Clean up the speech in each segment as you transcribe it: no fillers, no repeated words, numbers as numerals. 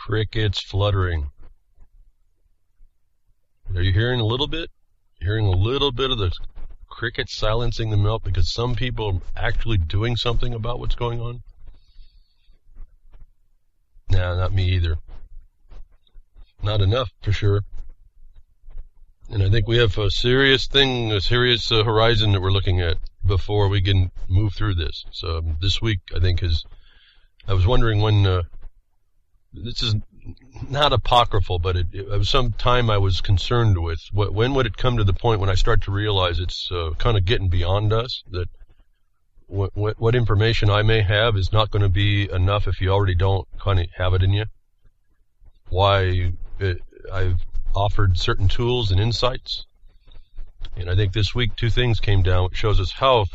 Crickets fluttering. Are you hearing a little bit? Hearing a little bit of the crickets silencing the melt because some people are actually doing something about what's going on? Nah, not me either. Not enough, for sure. And I think we have a serious horizon that we're looking at before we can move through this. So this week, I think, I was wondering when, this is not apocryphal, but it was some time I was concerned with. When would it come to the point when I start to realize it's kind of getting beyond us, that what information I may have is not going to be enough if you already don't kind of have it in you? I've offered certain tools and insights. And I think this week 2 things came down, which shows us how,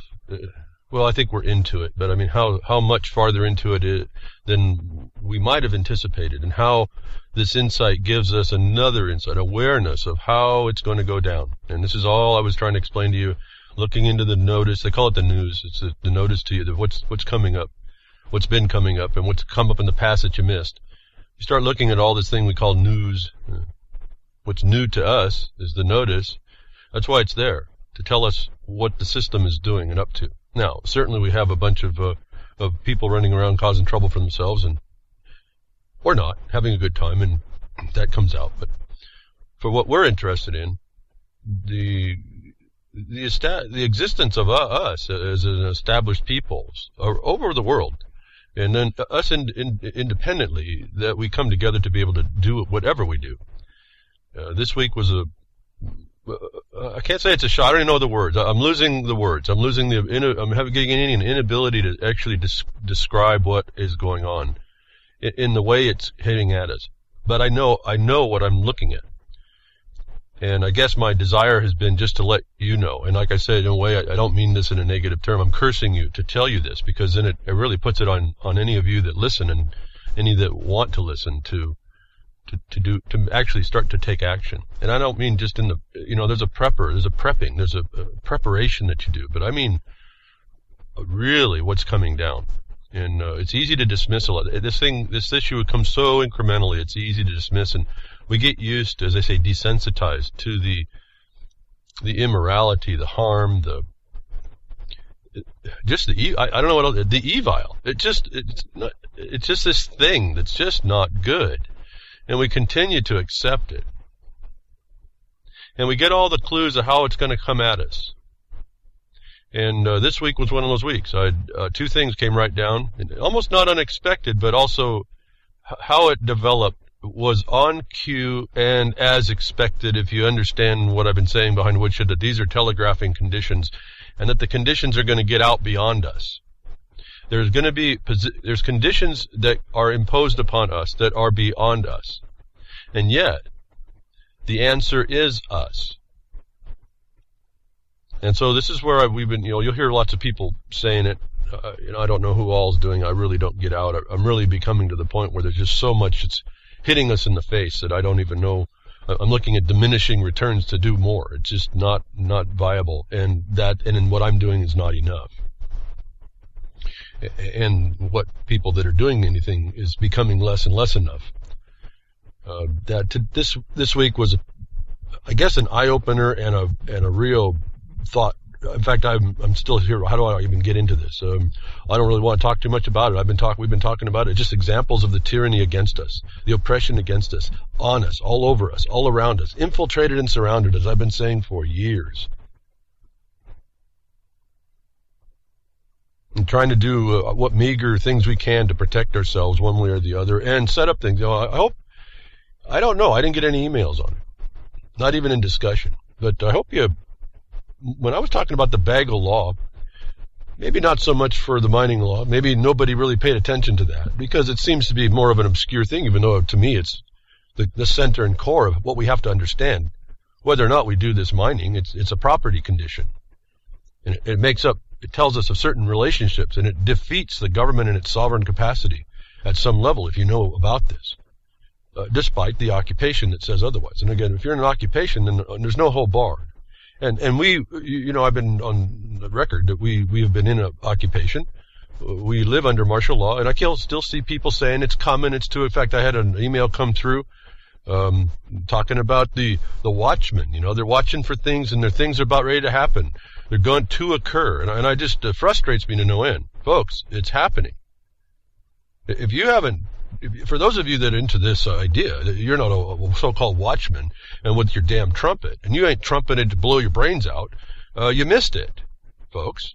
well, I think we're into it, but I mean how much farther into it than we might have anticipated, and how this insight gives us another insight, awareness of how it's going to go down. And this is all I was trying to explain to you, looking into the notice. They call it the news. It's the notice to you of what's coming up, what's been coming up, and what's come up in the past that you missed. You start looking at all this thing we call news. What's new to us is the notice. That's why it's there, to tell us what the system is doing and up to. Now, certainly we have a bunch of people running around causing trouble for themselves, or not, having a good time, and that comes out. But for what we're interested in, the existence of us as an established people over the world, and then us independently, that we come together to be able to do whatever we do. This week was I can't say it's a shot. I don't even know the words. I'm losing the words. I'm getting an inability to actually describe what is going on in the way it's hitting at us. But I know what I'm looking at. And I guess my desire has been just to let you know. And like I said, in a way, I don't mean this in a negative term. I'm cursing you to tell you this, because then it really puts it on any of you that listen, and any that want to listen to actually start to take action. And I don't mean just in the, there's a prepping, there's a preparation that you do, but I mean really what's coming down. And it's easy to dismiss a lot. This issue comes so incrementally, it's easy to dismiss, and we get used, as I say, desensitized to the immorality, the harm, I don't know what else, the evil. It's just this thing that's just not good. And we continue to accept it. And we get all the clues of how it's going to come at us. And this week was one of those weeks. I had 2 things came right down, almost not unexpected, but also how it developed was on cue and as expected, if you understand what I've been saying behind Woodshed, that these are telegraphing conditions, and that the conditions are going to get out beyond us. There's conditions that are imposed upon us that are beyond us. And yet, the answer is us. And so this is where we've been, you'll hear lots of people saying it. I don't know who all's doing. I really don't get out. I'm really becoming to the point where there's just so much that's hitting us in the face that I don't even know. I'm looking at diminishing returns to do more. It's just not viable. And in what I'm doing is not enough. And what people that are doing anything is becoming less and less enough. This week was, I guess, an eye opener and a real thought. In fact, I'm still here. How do I even get into this? I don't really want to talk too much about it. We've been talking about it. Just examples of the tyranny against us, the oppression against us, on us, all over us, all around us, infiltrated and surrounded, as I've been saying for years. And trying to do what meager things we can to protect ourselves one way or the other, and set up things. I don't know. I didn't get any emails on it, not even in discussion. But I hope when I was talking about the Bagel Law, maybe not so much for the mining law, maybe nobody really paid attention to that, because it seems to be more of an obscure thing, even though to me it's the center and core of what we have to understand. Whether or not we do this mining, it's a property condition. And it tells us of certain relationships, and it defeats the government in its sovereign capacity at some level, if you know about this, despite the occupation that says otherwise. And again, if you're in an occupation, then there's no whole bar. And we, I've been on the record that we have been in an occupation we live under martial law, and I can still see people saying it's coming, it's to. In fact, I had an email come through talking about the watchmen. They're watching for things, and their things are about ready to happen. They're going to occur, and I just frustrates me to no end. Folks, it's happening. For those of you that are into this idea, that you're not a so-called watchman, and with your damn trumpet, and you ain't trumpeted to blow your brains out, you missed it, folks.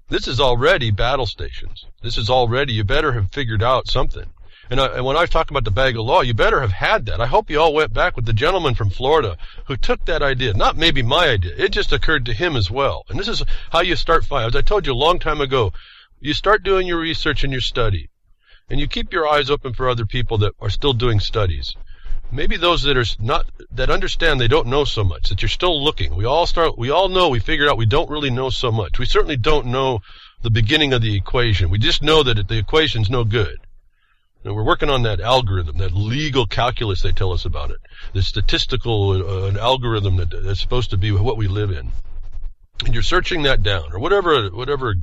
This is already battle stations. This is already, you better have figured out something. And when I talk about the bag of law, you better have had that. I hope you all went back with the gentleman from Florida who took that idea. Not maybe my idea. It just occurred to him as well. And this is how you start finding. As I told you a long time ago, you start doing your research and your study. And you keep your eyes open for other people that are still doing studies. Maybe those that understand they don't know so much, that you're still looking. We all know, we figured out we don't really know so much. We certainly don't know the beginning of the equation. We just know that the equation's no good. And we're working on that algorithm, that legal calculus they tell us about it, the statistical an algorithm that's supposed to be what we live in. And you're searching that down, or whatever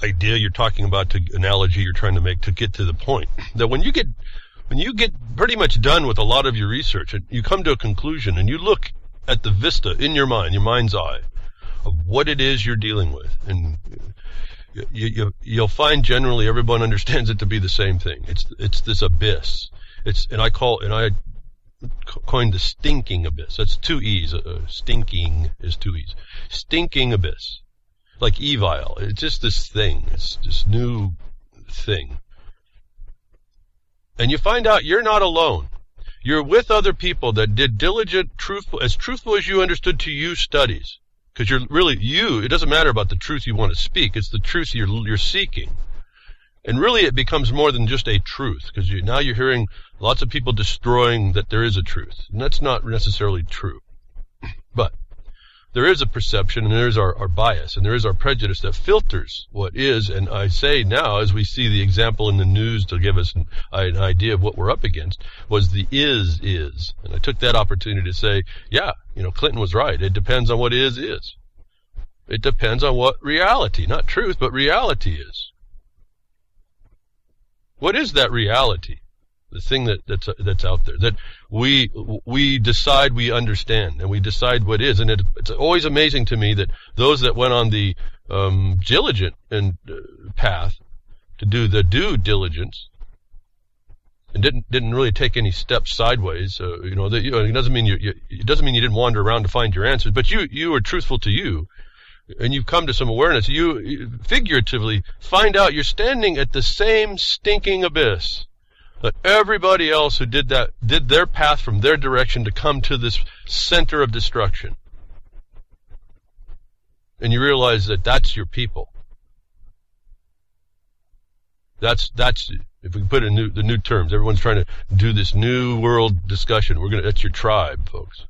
idea you're talking about, analogy you're trying to make to get to the point. That when you get pretty much done with a lot of your research, and you come to a conclusion, and you look at the vista in your mind, your mind's eye, of what it is you're dealing with, and you'll find generally everyone understands it to be the same thing. It's this abyss. I coined the stinking abyss. That's two E's. Stinking is two E's. Stinking abyss. Like evil. It's just this thing. It's this new thing. And you find out you're not alone. You're with other people that did diligent, truthful as you understood to you studies. Because it doesn't matter about the truth you want to speak, it's the truth you're seeking. And really it becomes more than just a truth, because now you're hearing lots of people destroying that there is a truth. And that's not necessarily true. But there is a perception, and there is our bias, and there is our prejudice that filters what is. And I say now, as we see the example in the news to give us an idea of what we're up against, was the is. And I took that opportunity to say, yeah, Clinton was right. It depends on what is. It depends on what reality, not truth, but reality is. What is that reality? The thing that's out there, that we decide we understand, and we decide what is. And it's always amazing to me that those that went on the diligent path to do the due diligence and didn't really take any steps sideways. It doesn't mean you didn't wander around to find your answers, but you were truthful to you, and you've come to some awareness. You figuratively find out you're standing at the same stinking abyss that everybody else who did their path from their direction to come to this center of destruction. And you realize that that's your people. That's if we put in the new terms, everyone's trying to do this new world discussion. That's your tribe, folks.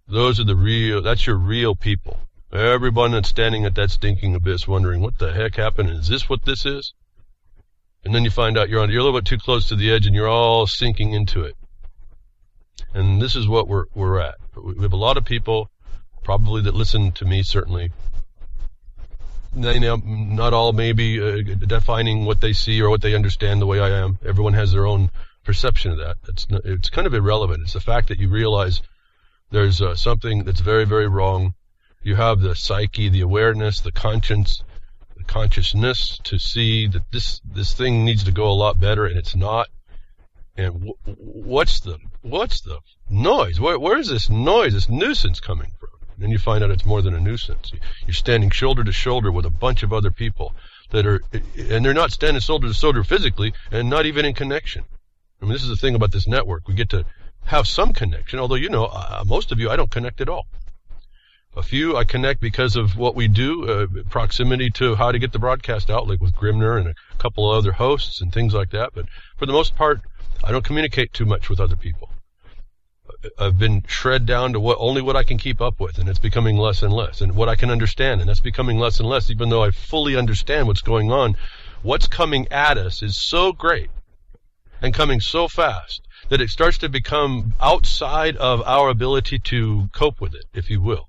That's your real people. Everyone that's standing at that stinking abyss wondering what the heck happened, is this what this is? And then you find out you're a little bit too close to the edge, and you're all sinking into it. And this is what we're at. We have a lot of people, probably that listen to me, certainly. Not all maybe defining what they see or what they understand the way I am. Everyone has their own perception of that. It's kind of irrelevant. It's the fact that you realize there's something that's very, very wrong. You have the psyche, the awareness, the conscience, consciousness to see that this thing needs to go a lot better, and it's not. And what's the noise? Where is this noise, this nuisance coming from? And then you find out it's more than a nuisance. You're standing shoulder to shoulder with a bunch of other people and they're not standing shoulder to shoulder physically, and not even in connection. I mean, this is the thing about this network. We get to have some connection, although most of you I don't connect at all. A few I connect because of what we do, proximity to how to get the broadcast out, like with Grimner and a couple of other hosts and things like that. But for the most part, I don't communicate too much with other people. I've been shred down to only what I can keep up with, and it's becoming less and less, and what I can understand, and that's becoming less and less, even though I fully understand what's going on. What's coming at us is so great and coming so fast that it starts to become outside of our ability to cope with it, if you will.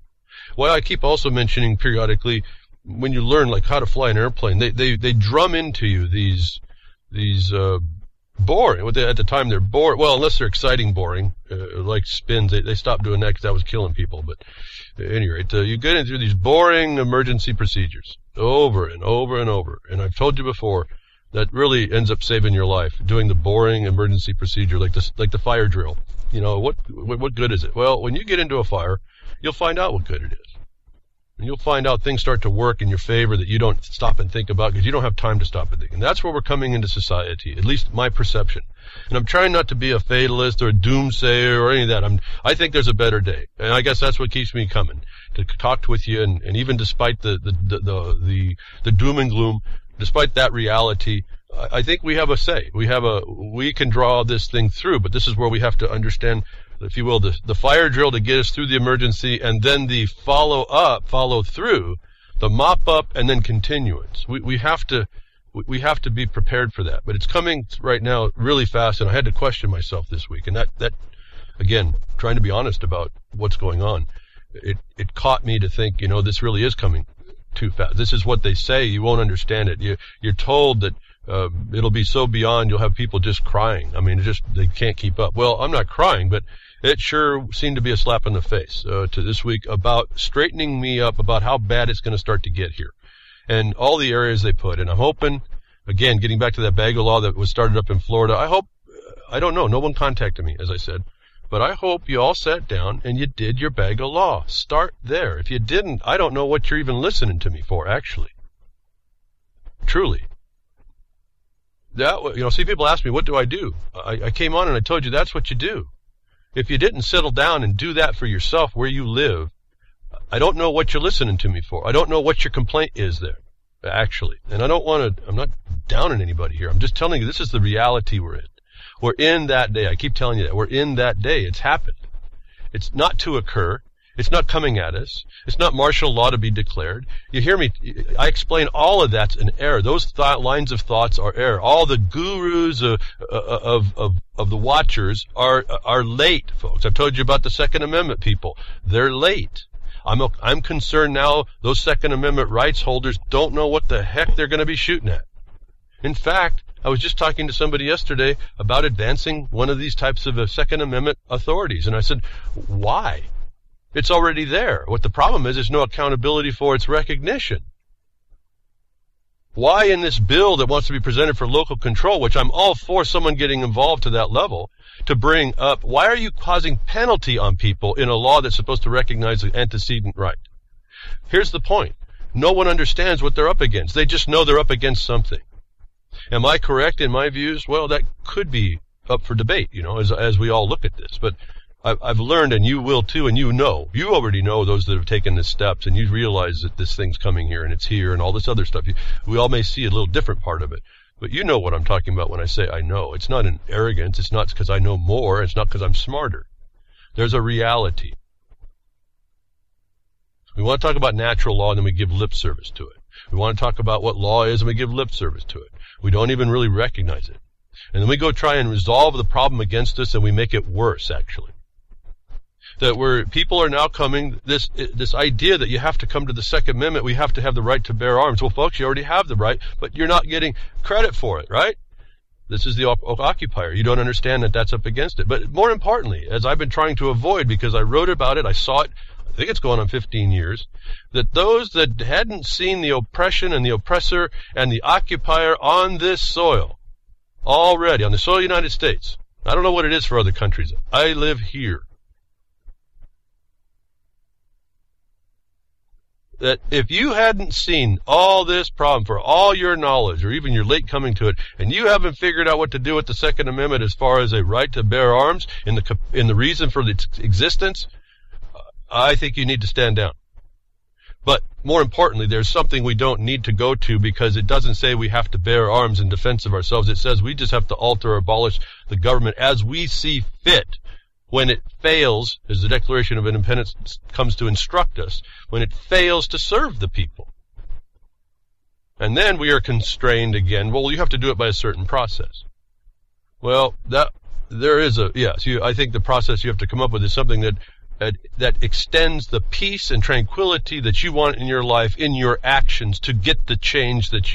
why I keep also mentioning periodically, when you learn like how to fly an airplane, they drum into you these boring. At the time they're boring. Well, unless they're exciting boring, like spins, they stopped doing that because that was killing people. But at any rate, you get into these boring emergency procedures over and over and over. And I've told you before, that really ends up saving your life, doing the boring emergency procedure like the fire drill. You know, what good is it? Well, when you get into a fire, you'll find out what good it is. And you'll find out things start to work in your favor that you don't stop and think about because you don't have time to stop and think. And that's where we're coming into society, at least my perception. And I'm trying not to be a fatalist or a doomsayer or any of that. I think there's a better day. And I guess that's what keeps me coming, to talk with you. And even despite the doom and gloom, despite that reality, I think we have a say. We can draw this thing through, but this is where we have to understand, if you will, the fire drill to get us through the emergency, and then the follow through, the mop up, and then continuance. We have to be prepared for that. But it's coming right now really fast, and I had to question myself this week. And that again, trying to be honest about what's going on, it caught me to think, this really is coming too fast. This is what they say. You won't understand it. You're told that it'll be so beyond, you'll have people just crying. I mean, they can't keep up. Well, I'm not crying, but it sure seemed to be a slap in the face to this week about straightening me up about how bad it's going to start to get here, and all the areas they put. And I'm hoping, again, getting back to that BAGO law that was started up in Florida, I don't know, no one contacted me, as I said, but I hope you all sat down and you did your BAGO law. Start there. If you didn't, I don't know what you're even listening to me for, actually. Truly. See, people ask me, what do I do? I came on and I told you that's what you do. If you didn't settle down and do that for yourself where you live, I don't know what you're listening to me for. I don't know what your complaint is there, actually. And I'm not downing anybody here. I'm just telling you this is the reality we're in. We're in that day. I keep telling you that. We're in that day. It's happened. It's not to occur. It's not coming at us. It's not martial law to be declared. You hear me? I explain all of that's an error. Those lines of thoughts are error. All the gurus of the watchers are late, folks. I've told you about the Second Amendment people. They're late. I'm concerned now those Second Amendment rights holders don't know what the heck they're going to be shooting at. In fact, I was just talking to somebody yesterday about advancing one of these types of Second Amendment authorities, and I said, why? It's already there. What the problem is, there's no accountability for its recognition. Why in this bill that wants to be presented for local control, which I'm all for someone getting involved to that level, to bring up, why are you causing penalty on people in a law that's supposed to recognize the antecedent right? Here's the point. No one understands what they're up against. They just know they're up against something. Am I correct in my views? Well, that could be up for debate, as we all look at this. But I've learned, and you will too, and you already know, those that have taken the steps, and you realize that this thing's coming here, and it's here, and all this other stuff. We all may see a little different part of it, but you know what I'm talking about when I say I know. It's not an arrogance. It's not because I know more. It's not because I'm smarter. There's a reality. We want to talk about natural law, and then we give lip service to it. We want to talk about what law is, and we give lip service to it. We don't even really recognize it. And then we go try and resolve the problem against us, and we make it worse, actually. That where people are now coming, this idea that you have to come to the Second Amendment, we have to have the right to bear arms. Well, folks, you already have the right, but you're not getting credit for it, right? This is the occupier. You don't understand that that's up against it. But more importantly, as I've been trying to avoid, because I wrote about it, I saw it, I think it's going on 15 years, that those that hadn't seen the oppression and the oppressor and the occupier on this soil, already, on the soil of the United States, I don't know what it is for other countries. I live here. That if you hadn't seen all this problem for all your knowledge, or even your late coming to it, and you haven't figured out what to do with the Second Amendment as far as a right to bear arms in the reason for its existence, I think you need to stand down. But more importantly, there's something we don't need to go to, because it doesn't say we have to bear arms in defense of ourselves. It says we just have to alter or abolish the government as we see fit. When it fails, as the Declaration of Independence comes to instruct us, when it fails to serve the people. And then we are constrained again. Well, you have to do it by a certain process. Well, I think the process you have to come up with is something that that extends the peace and tranquility that you want in your life, in your actions, to get the change that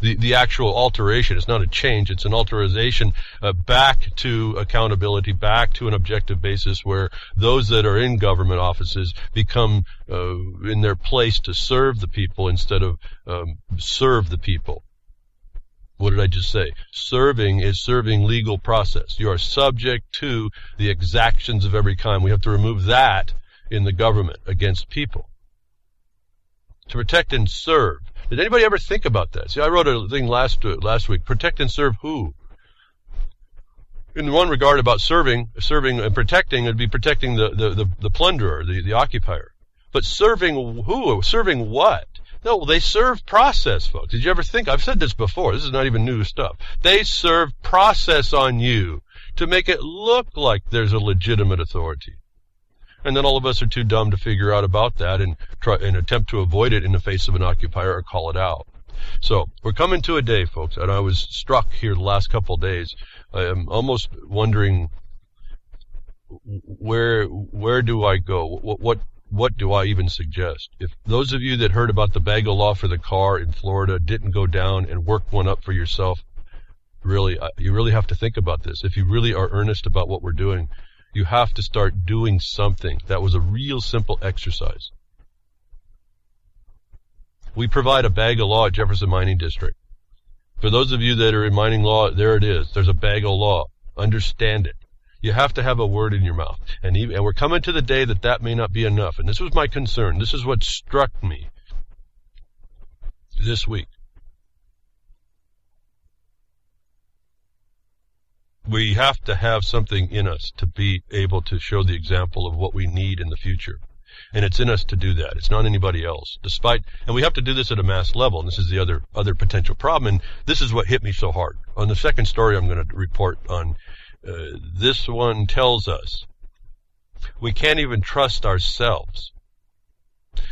the actual alteration. It's not a change, it's an alteration back to accountability, back to an objective basis where those that are in government offices become in their place to serve the people instead of serve the people. What did I just say? Serving is serving legal process. You are subject to the exactions of every kind. We have to remove that in the government against people. To protect and serve. Did anybody ever think about that? See, I wrote a thing last week. Protect and serve who? In one regard about serving and protecting, it'd be protecting the plunderer, the occupier. But serving who? Serving what? No, they serve process, folks. Did you ever think? I've said this before. This is not even new stuff. They serve process on you to make it look like there's a legitimate authority. And then all of us are too dumb to figure out about that and try and attempt to avoid it in the face of an occupier or call it out. So we're coming to a day, folks, and I was struck here the last couple of days. I am almost wondering where do I go? What do I even suggest? If those of you that heard about the bagel law for the car in Florida didn't go down and work one up for yourself, really, you really have to think about this. If you really are earnest about what we're doing, you have to start doing something. That was a real simple exercise. We provide a bag of law at Jefferson Mining District. For those of you that are in mining law, there it is. There's a bag of law. Understand it. You have to have a word in your mouth. And we're coming to the day that may not be enough. And this was my concern. This is what struck me this week. We have to have something in us to be able to show the example of what we need in the future. And it's in us to do that. It's not anybody else. And we have to do this at a mass level. And this is the other potential problem. And this is what hit me so hard. On the second story I'm going to report on, this one tells us we can't even trust ourselves.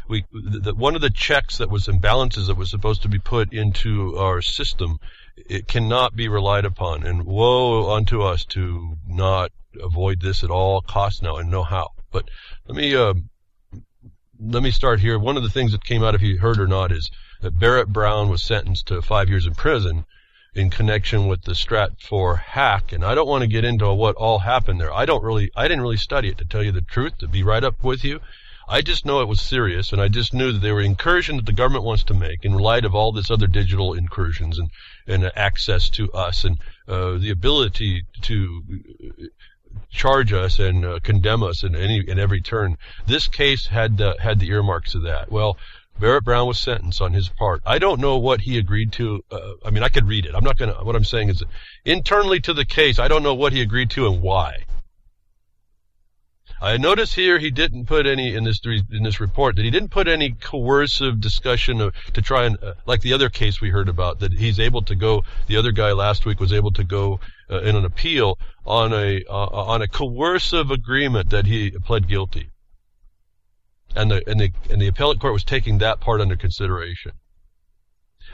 One of the checks that was imbalances that was supposed to be put into our system, it cannot be relied upon. And woe unto us to not avoid this at all costs now and know how. But let me start here. One of the things that came out, if you heard or not, is that Barrett Brown was sentenced to 5 years in prison in connection with the Strat 4 hack. And I don't want to get into what all happened there. I didn't really study it, to tell you the truth, to be right up with you. I just know it was serious, and I just knew that there were incursions that the government wants to make in light of all this other digital incursions and access to us and the ability to charge us and condemn us in every turn. This case had the earmarks of that. Well, Barrett Brown was sentenced on his part. I don't know what he agreed to. I could read it. What I'm saying is, internally to the case, I don't know what he agreed to and why. I notice here he didn't put any in this report that he didn't put any coercive discussion to try and like the other case we heard about, that he's able to go. The other guy last week was able to go in an appeal on a coercive agreement that he pled guilty, and the appellate court was taking that part under consideration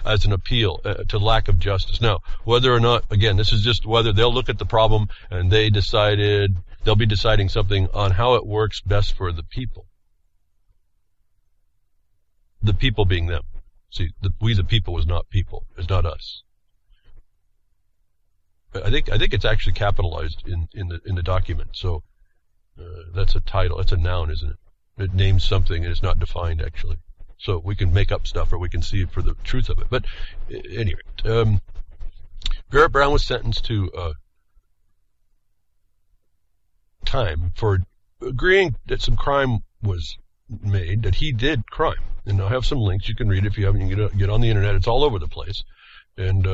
as an appeal to lack of justice. Now, whether or not, again, this is just whether they'll look at the problem and they'll be deciding something on how it works best for the people. The people being them. See, we the people was not people. It's not us. I think it's actually capitalized in the document. So that's a title. That's a noun, isn't it? It names something and it's not defined actually. So we can make up stuff or we can see it for the truth of it. But anyway, Barrett Brown was sentenced to time for agreeing that some crime was made, that he did crime. And I'll have some links. You can read it if you haven't. You can get on the internet. It's all over the place. And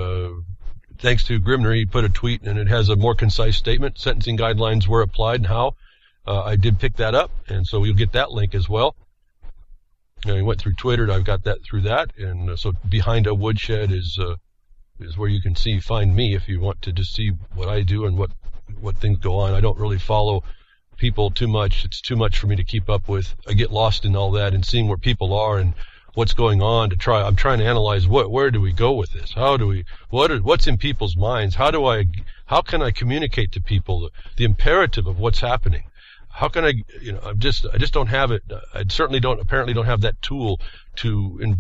thanks to Grimner, he put a tweet and it has a more concise statement. Sentencing guidelines were applied and how. I did pick that up, and so you'll get that link as well. He went through Twitter, and I've got that through that. And so behind a woodshed is where you can find me if you want to just see what I do and what things go on. I don't really follow people too much. It's too much for me to keep up with. I get lost in all that and seeing where people are and what's going on I'm trying to analyze where do we go with this? What's in people's minds? How can I communicate to people the imperative of what's happening? how can I just don't have it. I certainly apparently don't have that tool to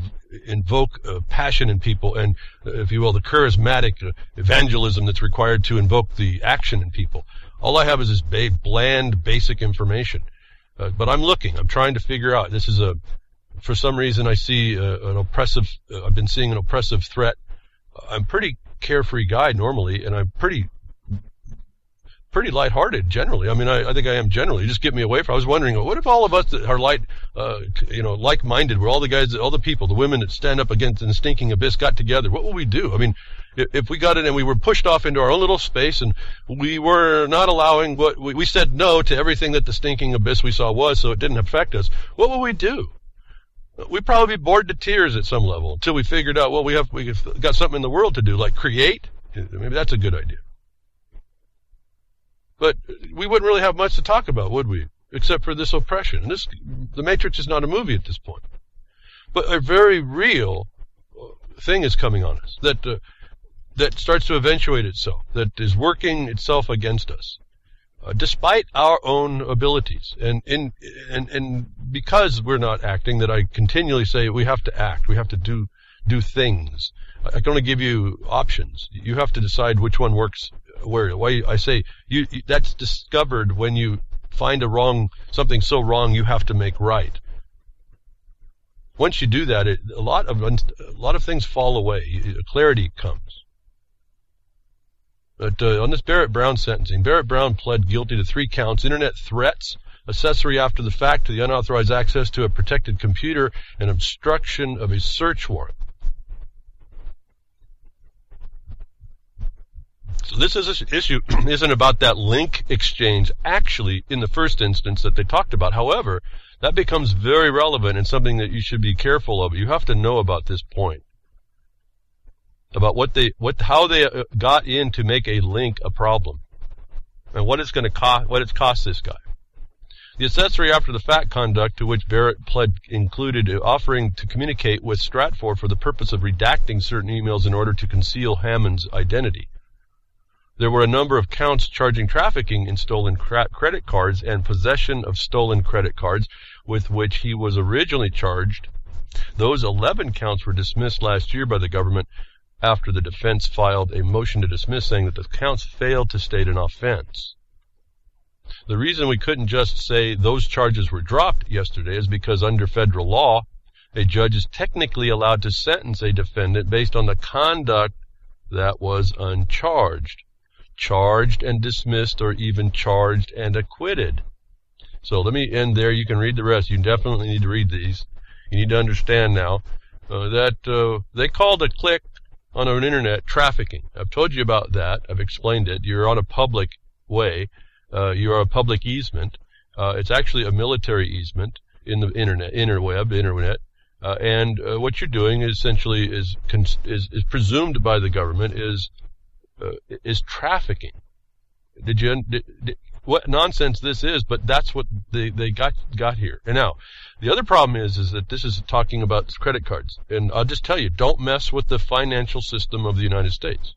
invoke passion in people and, if you will, the charismatic evangelism that's required to invoke the action in people. All I have is this bland, basic information. But I'm looking. I'm trying to figure out. This is for some reason I see I've been seeing an oppressive threat. I'm a pretty carefree guy normally, and I'm pretty lighthearted generally. I mean, I think I am generally. You just get me away from. I was wondering, what if all of us that are like-minded, where all the guys, all the people, the women that stand up against the stinking abyss got together? What would we do? I mean, if we got it and we were pushed off into our own little space and we were not allowing we said no to everything that the stinking abyss we saw was, so it didn't affect us, what would we do? We'd probably be bored to tears at some level until we figured out, well, we've got something in the world to do, like create. Maybe that's a good idea. But we wouldn't really have much to talk about, would we? Except for this oppression. And the Matrix is not a movie at this point. But a very real thing is coming on us that starts to eventuate itself, that is working itself against us, despite our own abilities. And because we're not acting, that I continually say we have to act, we have to do things. I can only give you options. You have to decide which one works where. Why I say that's discovered when you find something so wrong you have to make right. Once you do that, a lot of things fall away. Clarity comes. But on this Barrett Brown sentencing, Barrett Brown pled guilty to 3 counts: internet threats, accessory after the fact to the unauthorized access to a protected computer, and obstruction of a search warrant. So this issue isn't about that link exchange actually in the first instance that they talked about. However, that becomes very relevant and something that you should be careful of. You have to know about this point, about how they got in to make a link a problem, and what it's going to cost. What it's cost this guy. The accessory after the fact conduct to which Barrett pled included offering to communicate with Stratfor for the purpose of redacting certain emails in order to conceal Hammond's identity. There were a number of counts charging trafficking in stolen credit cards and possession of stolen credit cards, with which he was originally charged. Those 11 counts were dismissed last year by the government after the defense filed a motion to dismiss, saying that the counts failed to state an offense. The reason we couldn't just say those charges were dropped yesterday is because under federal law, a judge is technically allowed to sentence a defendant based on the conduct that was uncharged. Charged and dismissed, or even charged and acquitted. So let me end there. You can read the rest. You definitely need to read these. You need to understand now that they called a click on an internet trafficking. I've told you about that. I've explained it. You're on a public way. You're a public easement. It's actually a military easement in the internet. And what you're doing essentially is presumed by the government is trafficking. What nonsense this is, but that's what they got here. And now, the other problem is that this is talking about credit cards. And I'll just tell you, don't mess with the financial system of the United States.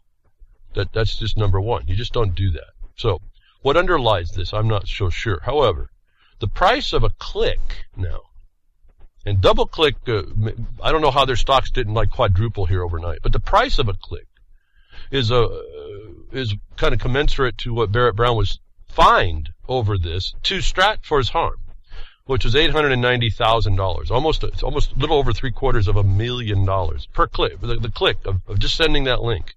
That's just number one. You just don't do that. So, what underlies this, I'm not so sure. However, the price of a click now, and DoubleClick, I don't know how their stocks didn't quadruple here overnight, but the price of a click is kind of commensurate to what Barrett Brown was fined over this to Stratfor's harm, which was $890,000, almost a little over $750,000 per click. The click of just sending that link.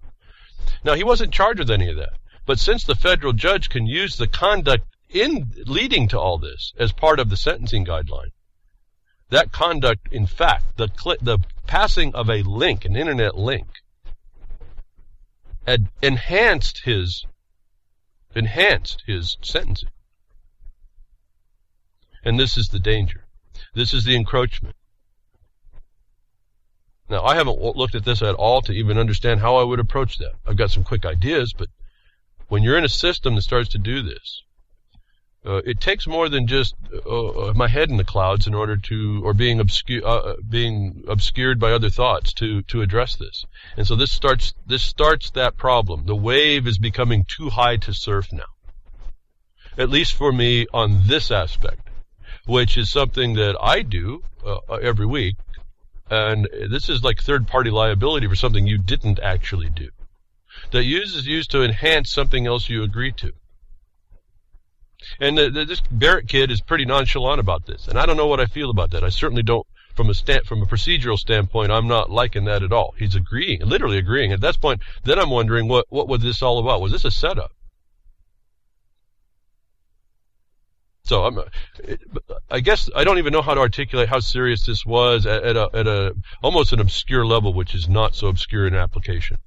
Now, he wasn't charged with any of that, but since the federal judge can use the conduct in leading to all this as part of the sentencing guideline, that conduct, in fact, the passing of a link, an internet link, had enhanced his sentencing. And this is the danger. This is the encroachment. Now, I haven't looked at this at all to even understand how I would approach that. I've got some quick ideas, but when you're in a system that starts to do this, it takes more than just my head in the clouds in order to, or being obscured by other thoughts to address this. And so this starts that problem. The wave is becoming too high to surf now. at least for me on this aspect, which is something that I do every week. And this is like third-party liability for something you didn't actually do. That is used to enhance something else you agree to. And this Barrett kid is pretty nonchalant about this, and I don't know what I feel about that. I certainly don't, from a procedural standpoint, I'm not liking that at all. He's agreeing, literally agreeing. At that point, then I'm wondering what was this all about? Was this a setup? So I guess I don't even know how to articulate how serious this was at a almost an obscure level, which is not so obscure in application.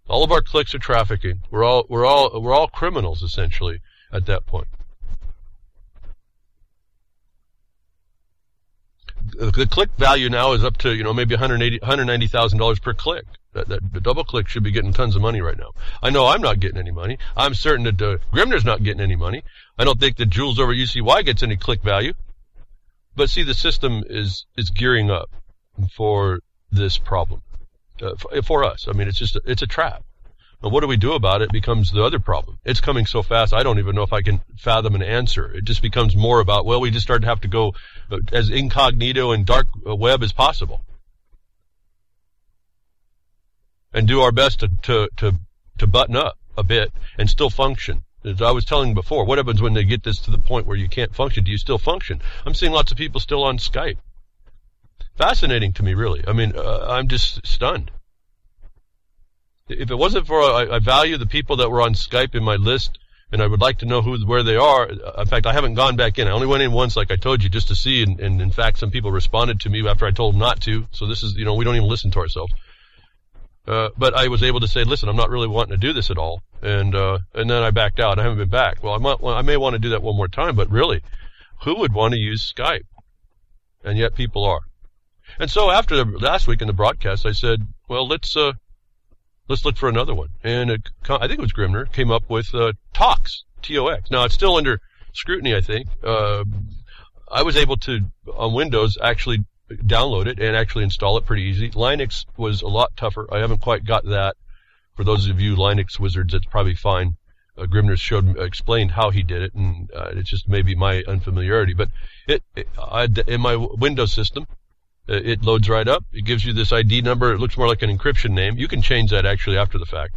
All of our clicks are trafficking. We're all criminals essentially at that point. The click value now is up to maybe $190,000 per click. The double click should be getting tons of money right now. I know I'm not getting any money. I'm certain that Grimner's not getting any money. I don't think that Jules over at UCY gets any click value. But see, the system is gearing up for this problem. For us. I mean, it's a trap. Now, what do we do about it becomes the other problem. It's coming so fast, I don't even know if I can fathom an answer. It just becomes more about, well, we just start to have to go as incognito and dark web as possible. And do our best to button up a bit and still function. As I was telling before, what happens when they get this to the point where you can't function? Do you still function? I'm seeing lots of people still on Skype. Fascinating to me, really. I mean, I'm just stunned. If it wasn't for I value the people that were on Skype in my list, and I would like to know where they are. In fact, I haven't gone back in. I only went in once, like I told you, just to see. And in fact, some people responded to me after I told them not to. So this is, we don't even listen to ourselves. But I was able to say, listen, I'm not really wanting to do this at all. And then I backed out. I haven't been back. Well, I may want to do that one more time, but really, who would want to use Skype? And yet people are. And so after last week in the broadcast, I said, well, let's look for another one. And I think it was Grimner came up with Tox, T-O-X. Now, it's still under scrutiny, I think. I was able to, on Windows, actually download it and actually install it pretty easy. Linux was a lot tougher. I haven't quite got that. For those of you Linux wizards, it's probably fine. Grimner explained how he did it, and it's just maybe my unfamiliarity. But in my Windows system, it loads right up. It gives you this ID number. It looks more like an encryption name. You can change that actually after the fact,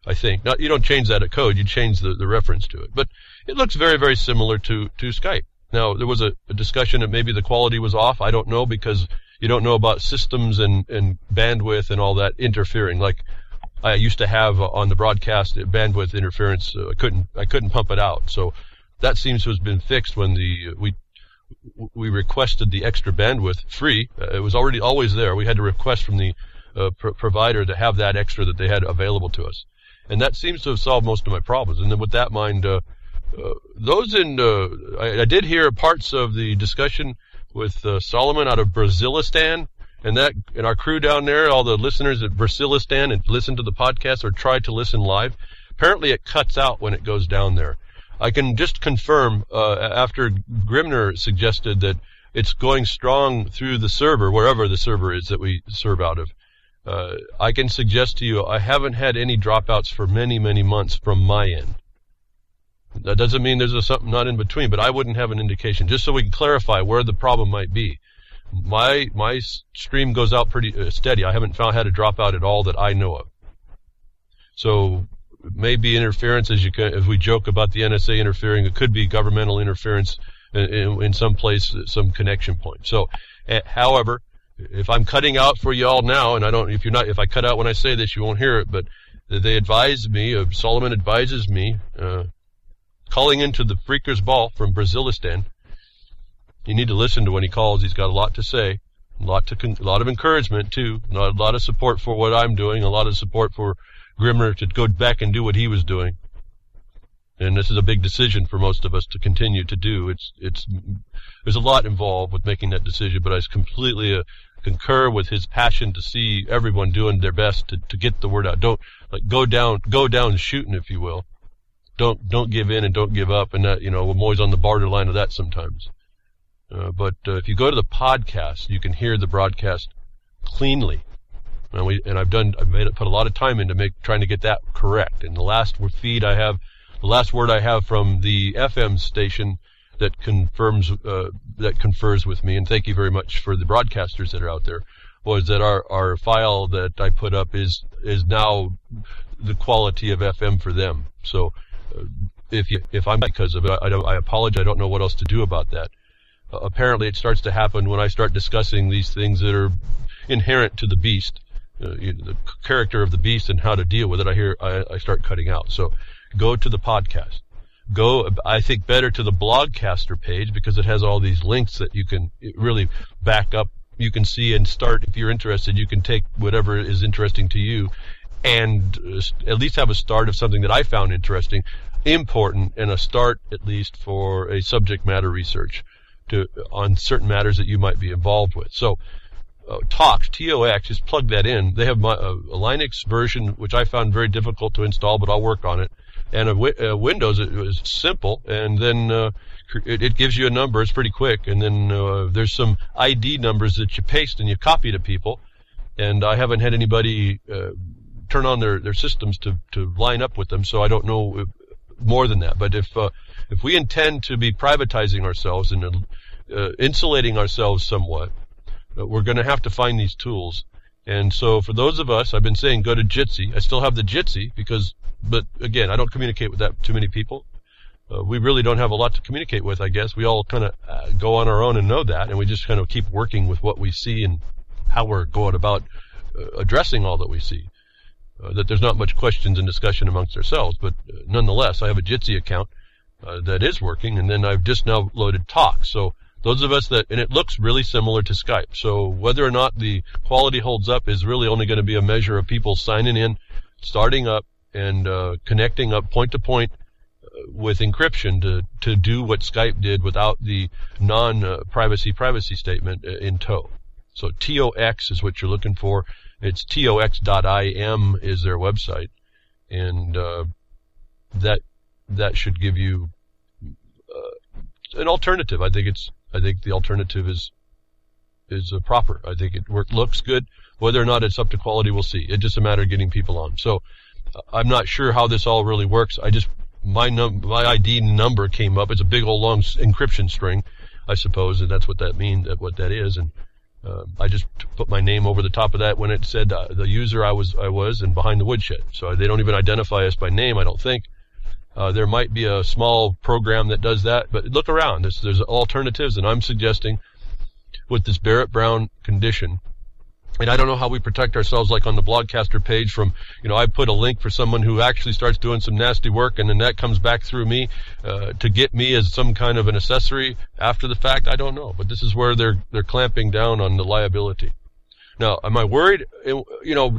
I think. Now, you don't change that at code. You change the reference to it. But it looks very, very similar to Skype. Now, there was a discussion that maybe the quality was off. I don't know, because you don't know about systems and bandwidth and all that interfering. Like I used to have on the broadcast, bandwidth interference. I couldn't pump it out. So that seems to have been fixed when we requested the extra bandwidth free. It was always there. We had to request from the provider to have that extra that they had available to us. And that seems to have solved most of my problems. And then with that in mind, I did hear parts of the discussion with Solomon out of Brazilistan, and our crew down there, all the listeners at Brazilistan and listen to the podcast or try to listen live. Apparently it cuts out when it goes down there. I can just confirm, after Grimner suggested that it's going strong through the server, wherever the server is that we serve out of. I can suggest to you, I haven't had any dropouts for many, many months from my end. That doesn't mean there's something not in between, but I wouldn't have an indication, just so we can clarify where the problem might be. My stream goes out pretty steady. I haven't had a dropout at all that I know of. So maybe interference, as we joke about the NSA interfering, it could be governmental interference in some place, some connection point. So, however, if I'm cutting out for you all now, and if I cut out when I say this, you won't hear it, but they advise me, Solomon advises me, calling into the Freaker's Ball from Brazilistan. You need to listen to when he calls. He's got a lot to say, a lot of encouragement too, a lot of support for what I'm doing, a lot of support for Grimner to go back and do what he was doing. And this is a big decision for most of us to continue to do. There's a lot involved with making that decision, but I completely concur with his passion to see everyone doing their best to get the word out. Don't go down shooting, if you will. Don't give in and don't give up. And that, I'm always on the borderline of that sometimes. But if you go to the podcast, you can hear the broadcast cleanly. and I've put a lot of time into trying to get that correct. And the last word I have from the FM station that confers with me, and thank you very much for the broadcasters that are out there, was that our file that I put up is now the quality of FM for them. So if I'm because of it, I apologize. I don't know what else to do about that. Apparently, it starts to happen when I start discussing these things that are inherent to the beast, the character of the beast and how to deal with it. I start cutting out. So go to the podcast. Go, I think, better to the blogcaster page because it has all these links that you can really back up. You can see and start, if you're interested, you can take whatever is interesting to you and at least have a start of something that I found interesting, important, and a start at least for a subject matter research on certain matters that you might be involved with. So Tox, T-O-X, just plug that in. They have a Linux version, which I found very difficult to install, but I'll work on it. And a Windows, it was simple, and then it gives you a number. It's pretty quick, and then there's some ID numbers that you paste and you copy to people. And I haven't had anybody turn on their systems to line up with them, so I don't know more than that. But if we intend to be privatizing ourselves and insulating ourselves somewhat, we're going to have to find these tools. And so for those of us, I've been saying go to Jitsi. I still have the Jitsi but again, I don't communicate with that too many people. We really don't have a lot to communicate with, I guess. We all kind of go on our own and know that, and we just kind of keep working with what we see and how we're going about addressing all that we see. That there's not much questions and discussion amongst ourselves, but nonetheless, I have a Jitsi account that is working, and then I've just now loaded Talk. So those of us and it looks really similar to Skype. So whether or not the quality holds up is really only going to be a measure of people signing in, starting up, and connecting up point to point with encryption to do what Skype did without the non-privacy statement in tow. So TOX is what you're looking for. It's tox.im is their website, and that should give you an alternative. I think the alternative is proper. I think it looks good. Whether or not it's up to quality, we'll see. It's just a matter of getting people on. So I'm not sure how this all really works. My ID number came up. It's a big old long encryption string, I suppose, and that's what that means. What that is, and I just put my name over the top of that when it said the user I was and behind the Woodshed. So they don't even identify us by name, I don't think. There might be a small program that does that, but look around. There's alternatives, and I'm suggesting with this Barrett-Brown condition. And I don't know how we protect ourselves, like on the Blogcaster page from, I put a link for someone who actually starts doing some nasty work, and then that comes back through me to get me as some kind of an accessory after the fact. I don't know, but this is where they're clamping down on the liability. Now, am I worried?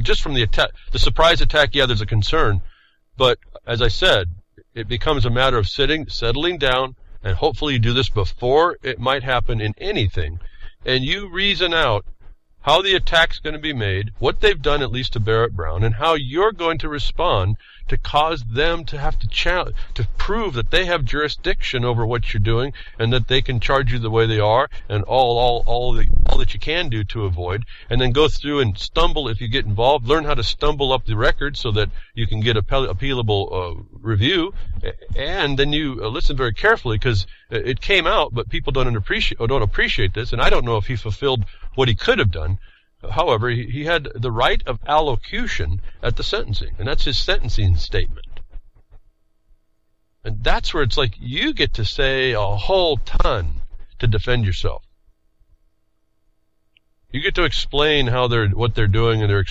Just from the surprise attack, yeah, there's a concern, but as I said, it becomes a matter of settling down, and hopefully you do this before it might happen in anything, and you reason out how the attack's going to be made, what they've done at least to Barrett Brown, and how you're going to respond to cause them to have to prove that they have jurisdiction over what you're doing and that they can charge you the way they are, and all that you can do to avoid, and then go through and stumble if you get involved, learn how to stumble up the record so that you can get appealable review, and then you listen very carefully because it came out, but people don't appreciate this, and I don't know if he fulfilled what he could have done. However, he had the right of allocution at the sentencing, and that's his sentencing statement. And that's where it's like you get to say a whole ton to defend yourself. You get to explain what they're doing and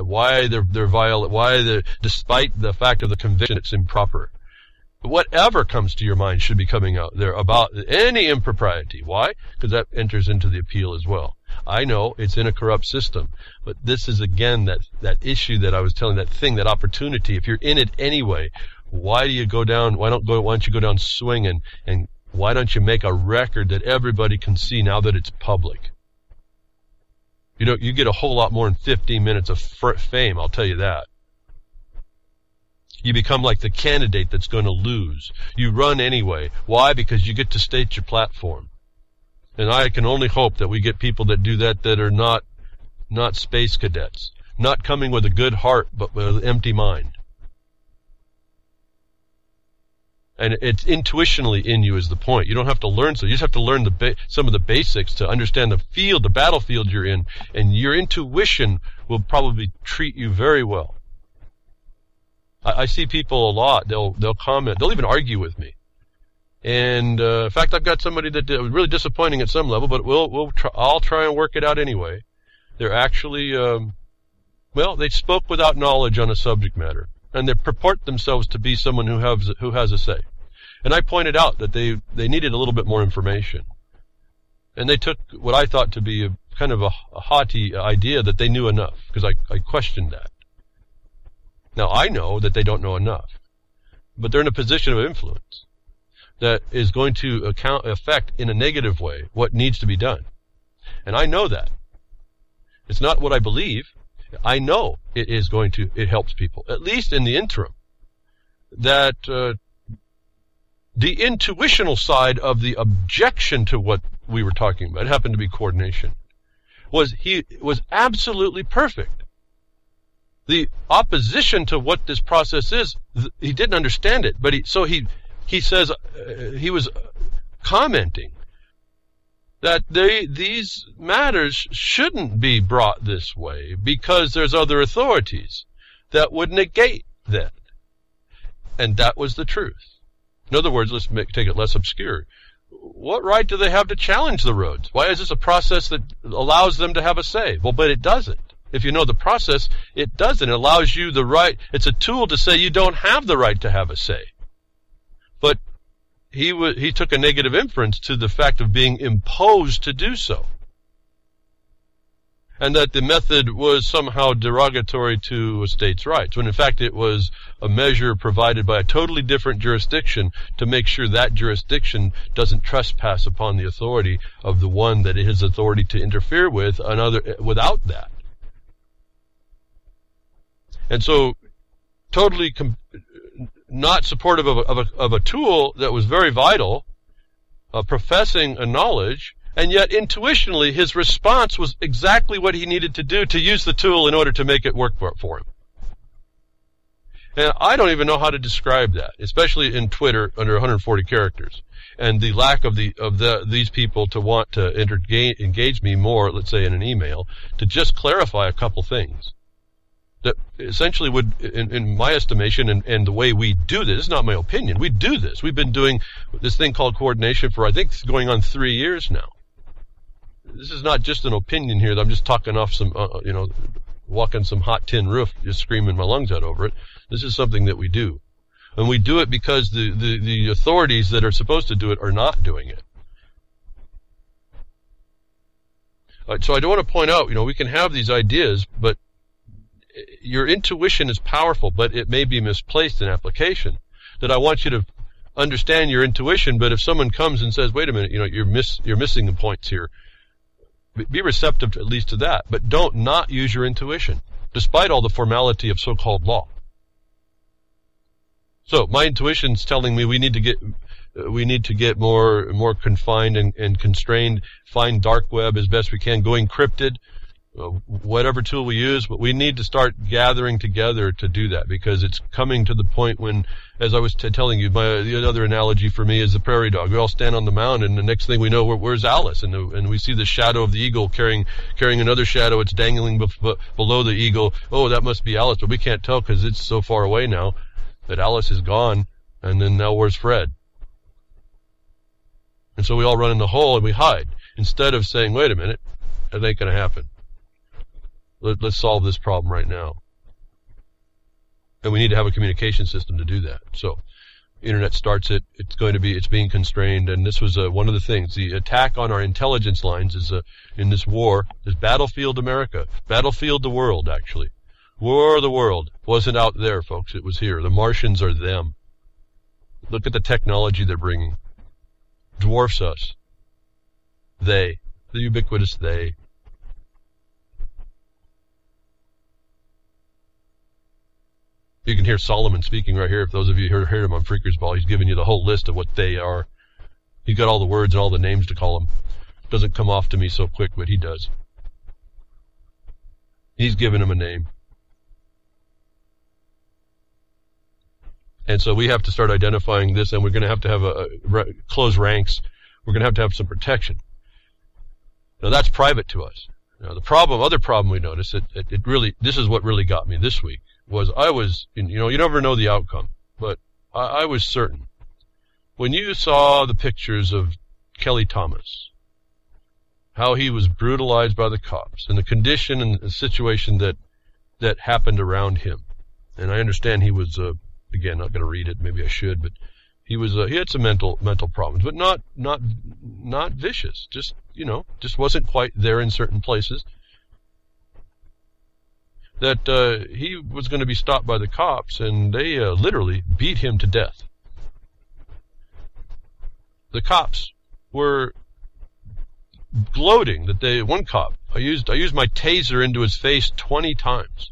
why they're violent, despite the fact of the conviction, it's improper. But whatever comes to your mind should be coming out there about any impropriety. Why? Because that enters into the appeal as well. I know it's in a corrupt system, but this is again that issue that I was telling, that opportunity. If you're in it anyway, why don't you go down swinging, and why don't you make a record that everybody can see now that it's public? You get a whole lot more than 15 minutes of fame, I'll tell you that. You become like the candidate that's going to lose. You run anyway. Why? Because you get to state your platform. And I can only hope that we get people that do that are not space cadets, not coming with a good heart, but with an empty mind. And it's intuitionally in you is the point. You don't have to learn so. You just have to learn some of the basics to understand the field, the battlefield you're in, and your intuition will probably treat you very well. I see people a lot. They'll comment. They'll even argue with me. And in fact, I've got somebody that was really disappointing at some level, but I'll try and work it out anyway. They're actually, they spoke without knowledge on a subject matter. And they purport themselves to be someone who has a say. And I pointed out that they needed a little bit more information. And they took what I thought to be a kind of a haughty idea that they knew enough, because I questioned that. Now, I know that they don't know enough, but they're in a position of influence that is going to affect in a negative way what needs to be done. And I know that. It's not what I believe. I know it helps people, at least in the interim. That the intuitional side of the objection to what we were talking about, it happened to be coordination, was absolutely perfect. The opposition to what this process is, he didn't understand it, but he says he was commenting that these matters shouldn't be brought this way because there's other authorities that would negate that. And that was the truth. In other words, let's take it less obscure. What right do they have to challenge the roads? Why is this a process that allows them to have a say? Well, but it doesn't. If you know the process, it doesn't. It allows you the right. It's a tool to say you don't have the right to have a say. But he took a negative inference to the fact of being imposed to do so. And that the method was somehow derogatory to a state's rights, when in fact it was a measure provided by a totally different jurisdiction to make sure that jurisdiction doesn't trespass upon the authority of the one that it has authority to interfere with without that. And so, totally not supportive of a tool that was very vital, professing a knowledge, and yet intuitionally his response was exactly what he needed to do to use the tool in order to make it work for him. And I don't even know how to describe that, especially in Twitter under 140 characters, and the lack of these people to want to engage me more, let's say in an email, to just clarify a couple things. That essentially would, in my estimation, and the way we do this is not my opinion. We do this. We've been doing this thing called coordination for, I think, going on 3 years now. This is not just an opinion here that I'm just talking off some, walking some hot tin roof, just screaming my lungs out over it. This is something that we do. And we do it because the authorities that are supposed to do it are not doing it. So I do want to point out, we can have these ideas, but your intuition is powerful, but it may be misplaced in application. That I want you to understand your intuition, but if someone comes and says, wait a minute, you're missing the points here, be receptive at least to that, but don't not use your intuition, despite all the formality of so-called law. So my intuition's telling me we need to get more confined and constrained, find dark web as best we can, go encrypted, whatever tool we use, but we need to start gathering together to do that, because it's coming to the point when, as I was telling you, the other analogy for me is the prairie dog. We all stand on the mound, and the next thing we know, where's Alice? And we see the shadow of the eagle carrying another shadow. It's dangling below the eagle. Oh, that must be Alice, but we can't tell because it's so far away now that Alice is gone, and then now where's Fred? And so we all run in the hole and we hide, instead of saying, wait a minute, that ain't going to happen. Let's solve this problem right now. And we need to have a communication system to do that. So, Internet starts it. It's being constrained. And this was one of the things. The attack on our intelligence lines is in this war, this battlefield America, battlefield the world, actually. War of the world wasn't out there, folks. It was here. The Martians are them. Look at the technology they're bringing. Dwarfs us. The ubiquitous they. You can hear Solomon speaking right here. If those of you who heard him on Freaker's Ball, he's giving you the whole list of what they are. He's got all the words and all the names to call them. Doesn't come off to me so quick, but he does. He's given him a name. And so we have to start identifying this, and we're going to have close ranks. We're going to have some protection. Now, that's private to us. Now, other problem we noticed, this is what really got me this week, was you never know the outcome, but I was certain. When you saw the pictures of Kelly Thomas, how he was brutalized by the cops, and the condition and the situation that happened around him, and I understand he was, again, not going to read it, maybe I should, but he had some mental problems, but not vicious, just wasn't quite there in certain places. That he was going to be stopped by the cops, and they literally beat him to death. The cops were gloating that one cop, I used my taser into his face 20 times.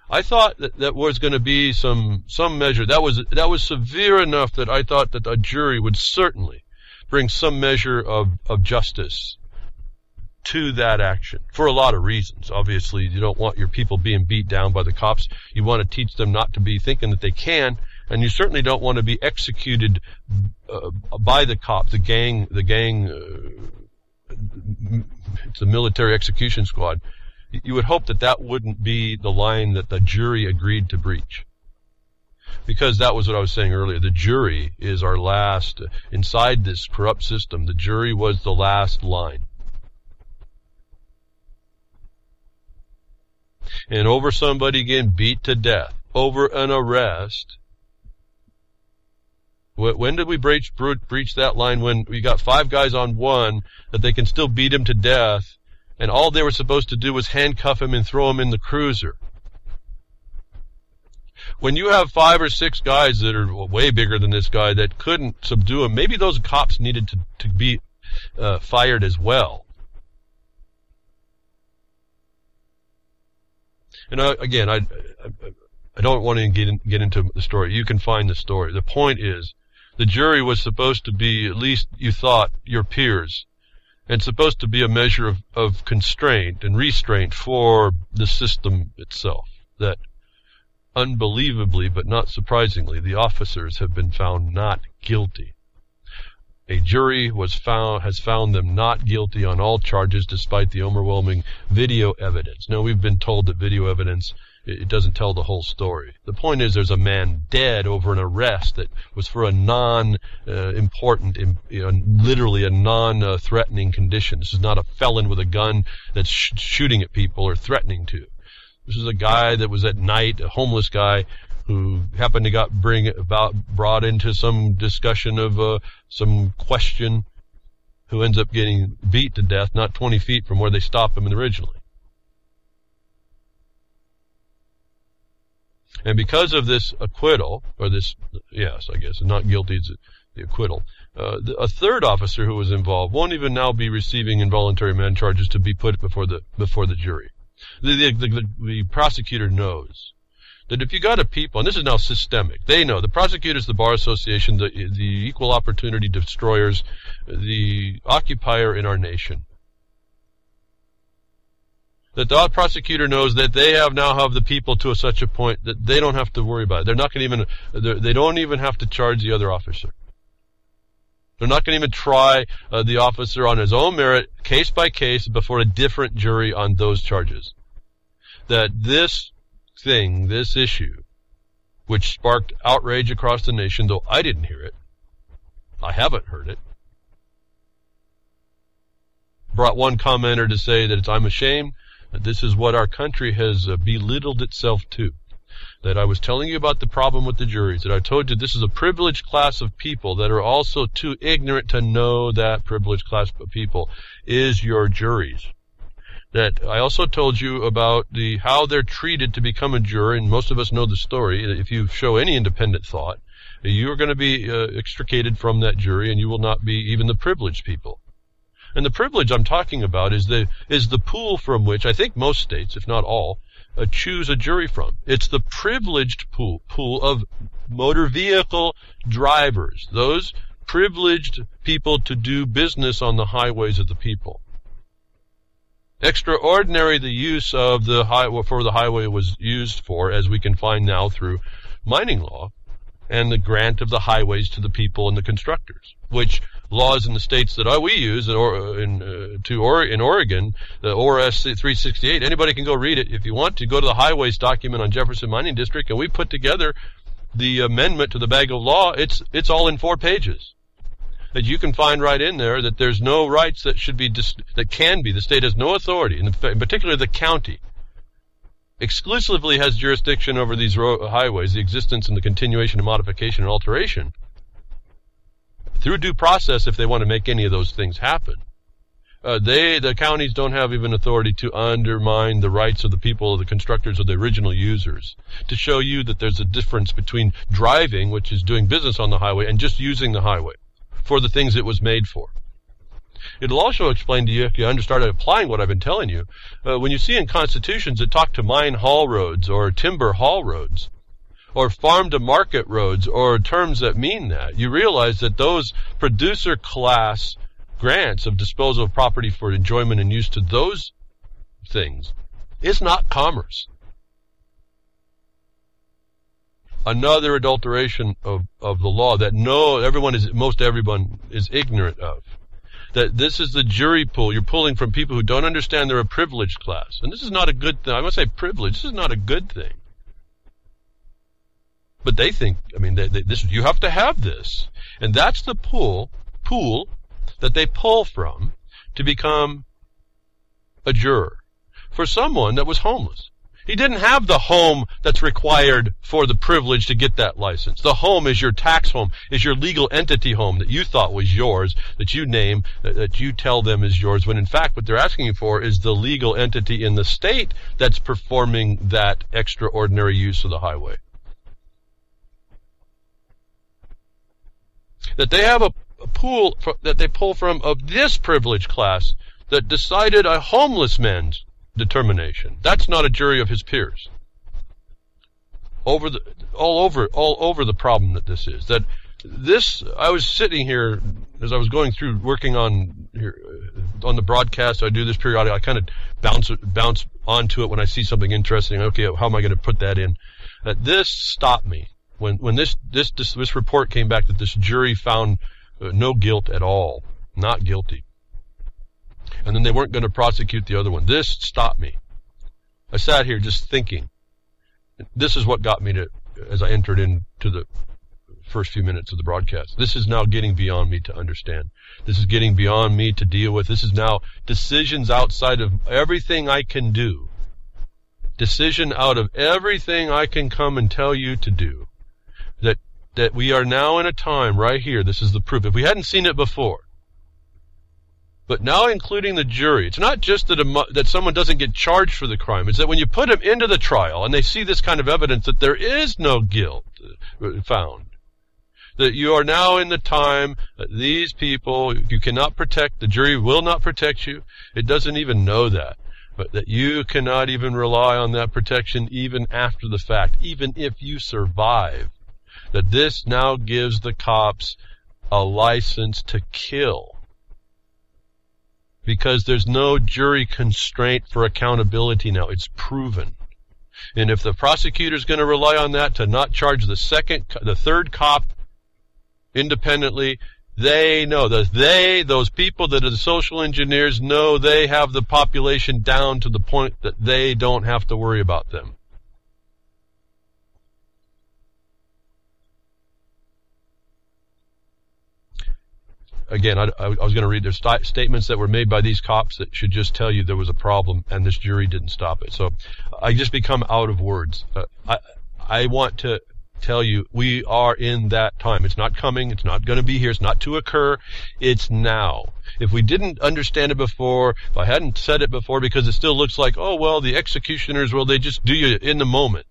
I thought that was going to be some measure. That was severe enough that I thought that a jury would certainly bring some measure of justice to that action, for a lot of reasons. Obviously, you don't want your people being beat down by the cops. You want to teach them not to be thinking that they can, and you certainly don't want to be executed by the cops, the gang. It's a military execution squad. You would hope that wouldn't be the line that the jury agreed to breach. Because that was what I was saying earlier. The jury is our last, inside this corrupt system, the jury was the last line. And over somebody getting beat to death, over an arrest, when did we breach that line? When we got 5 guys on one, that they can still beat him to death, and all they were supposed to do was handcuff him and throw him in the cruiser. When you have 5 or 6 guys that are way bigger than this guy that couldn't subdue him, maybe those cops needed to be fired as well. And again, I don't want to get into the story. You can find the story. The point is, the jury was supposed to be, at least you thought, your peers, and supposed to be a measure of constraint and restraint for the system itself. That, unbelievably, but not surprisingly, the officers have been found not guilty. A jury has found them not guilty on all charges, despite the overwhelming video evidence. Now, we've been told that video evidence, it doesn't tell the whole story. The point is, there's a man dead over an arrest that was for a non-important, literally a non-threatening condition. This is not a felon with a gun that's shooting at people or threatening to. This is a guy that was at night, a homeless guy, who happened to got brought into some discussion of some question, who ends up getting beat to death not 20 feet from where they stopped him originally. And because of this acquittal, or this, yes, I guess, not guilty is the acquittal, a third officer who was involved won't even now be receiving involuntary man charges to be put before the jury. The prosecutor knows that if you got a people, and this is now systemic, they know, the prosecutors, the Bar Association, the equal opportunity destroyers, the occupier in our nation, that the prosecutor knows that they now have the people to such a point that they don't have to worry about it. They're not going to even, they don't even have to charge the other officer. They're not going to even try the officer on his own merit, case by case, before a different jury on those charges. That this issue, which sparked outrage across the nation, though I didn't hear it, I haven't heard it, brought one commenter to say that I'm ashamed that this is what our country has belittled itself to. That I was telling you about the problem with the juries, that I told you this is a privileged class of people that are also too ignorant to know that privileged class of people is your juries. That I also told you about how they're treated to become a juror, and most of us know the story. If you show any independent thought, you are going to be extricated from that jury, and you will not be even the privileged people. And the privilege I'm talking about is the pool from which I think most states, if not all, choose a jury from. It's the privileged pool of motor vehicle drivers, those privileged people to do business on the highways of the people. Extraordinary the use of the highway was used for, as we can find now through mining law and the grant of the highways to the people and the constructors, which laws in the states that we use in Oregon, the ORS 368, anybody can go read it. If you want to, go to the highways document on Jefferson Mining District, and we put together the amendment to the bag of law. It's all in 4 pages. That you can find right in there that there's no rights that should be, that can be. The state has no authority, in particular the county, exclusively has jurisdiction over these highways, the existence and the continuation and modification and alteration, through due process if they want to make any of those things happen. The counties don't have even authority to undermine the rights of the people, of the constructors, of the original users, to show you that there's a difference between driving, which is doing business on the highway, and just using the highway for the things it was made for. It'll also explain to you, if you started applying what I've been telling you, when you see in constitutions that talk to mine haul roads or timber haul roads or farm to market roads or terms that mean that, you realize that those producer class grants of disposal of property for enjoyment and use to those things is not commerce. Another adulteration of the law that most everyone is ignorant of. That this is the jury pool. You're pulling from people who don't understand they're a privileged class. And this is not a good thing. I must say privilege. This is not a good thing. But they think, you have to have this. And that's the pool that they pull from to become a juror for someone that was homeless. He didn't have the home that's required for the privilege to get that license. The home is your tax home, is your legal entity home that you thought was yours, that you name, that you tell them is yours, when in fact what they're asking you for is the legal entity in the state that's performing that extraordinary use of the highway. That they have a pool that they pull from of this privileged class that decided a homeless man's determination. That's not a jury of his peers. All over the problem that this is. That this, I was sitting here as I was going through working on here on the broadcast. I do this periodically. I kind of bounce onto it when I see something interesting. Okay, how am I going to put that in? This stopped me when this report came back that this jury found no guilt at all, not guilty. And then they weren't going to prosecute the other one. This stopped me. I sat here just thinking. This is what got me to, as I entered into the first few minutes of the broadcast. This is now getting beyond me to understand. This is getting beyond me to deal with. This is now decisions outside of everything I can do. Decision out of everything I can come and tell you to do. That we are now in a time right here. This is the proof. If we hadn't seen it before, but now including the jury, it's not just that someone doesn't get charged for the crime. It's that when you put them into the trial and they see this kind of evidence that there is no guilt found, that you are now in the time that these people, you cannot protect, the jury will not protect you. It doesn't even know that. But that you cannot even rely on that protection even after the fact, even if you survive. That this now gives the cops a license to kill. Because there's no jury constraint for accountability now. It's proven. And if the prosecutor's going to rely on that to not charge the third cop independently, they know that those people that are the social engineers know they have the population down to the point that they don't have to worry about them. Again, I was going to read their statements that were made by these cops that should just tell you there was a problem and this jury didn't stop it. So I just become out of words. I want to tell you we are in that time. It's not coming. It's not going to be here. It's not to occur. It's now. If we didn't understand it before, if I hadn't said it before because it still looks like, oh, well, the executioners, well, they just do you in the moment.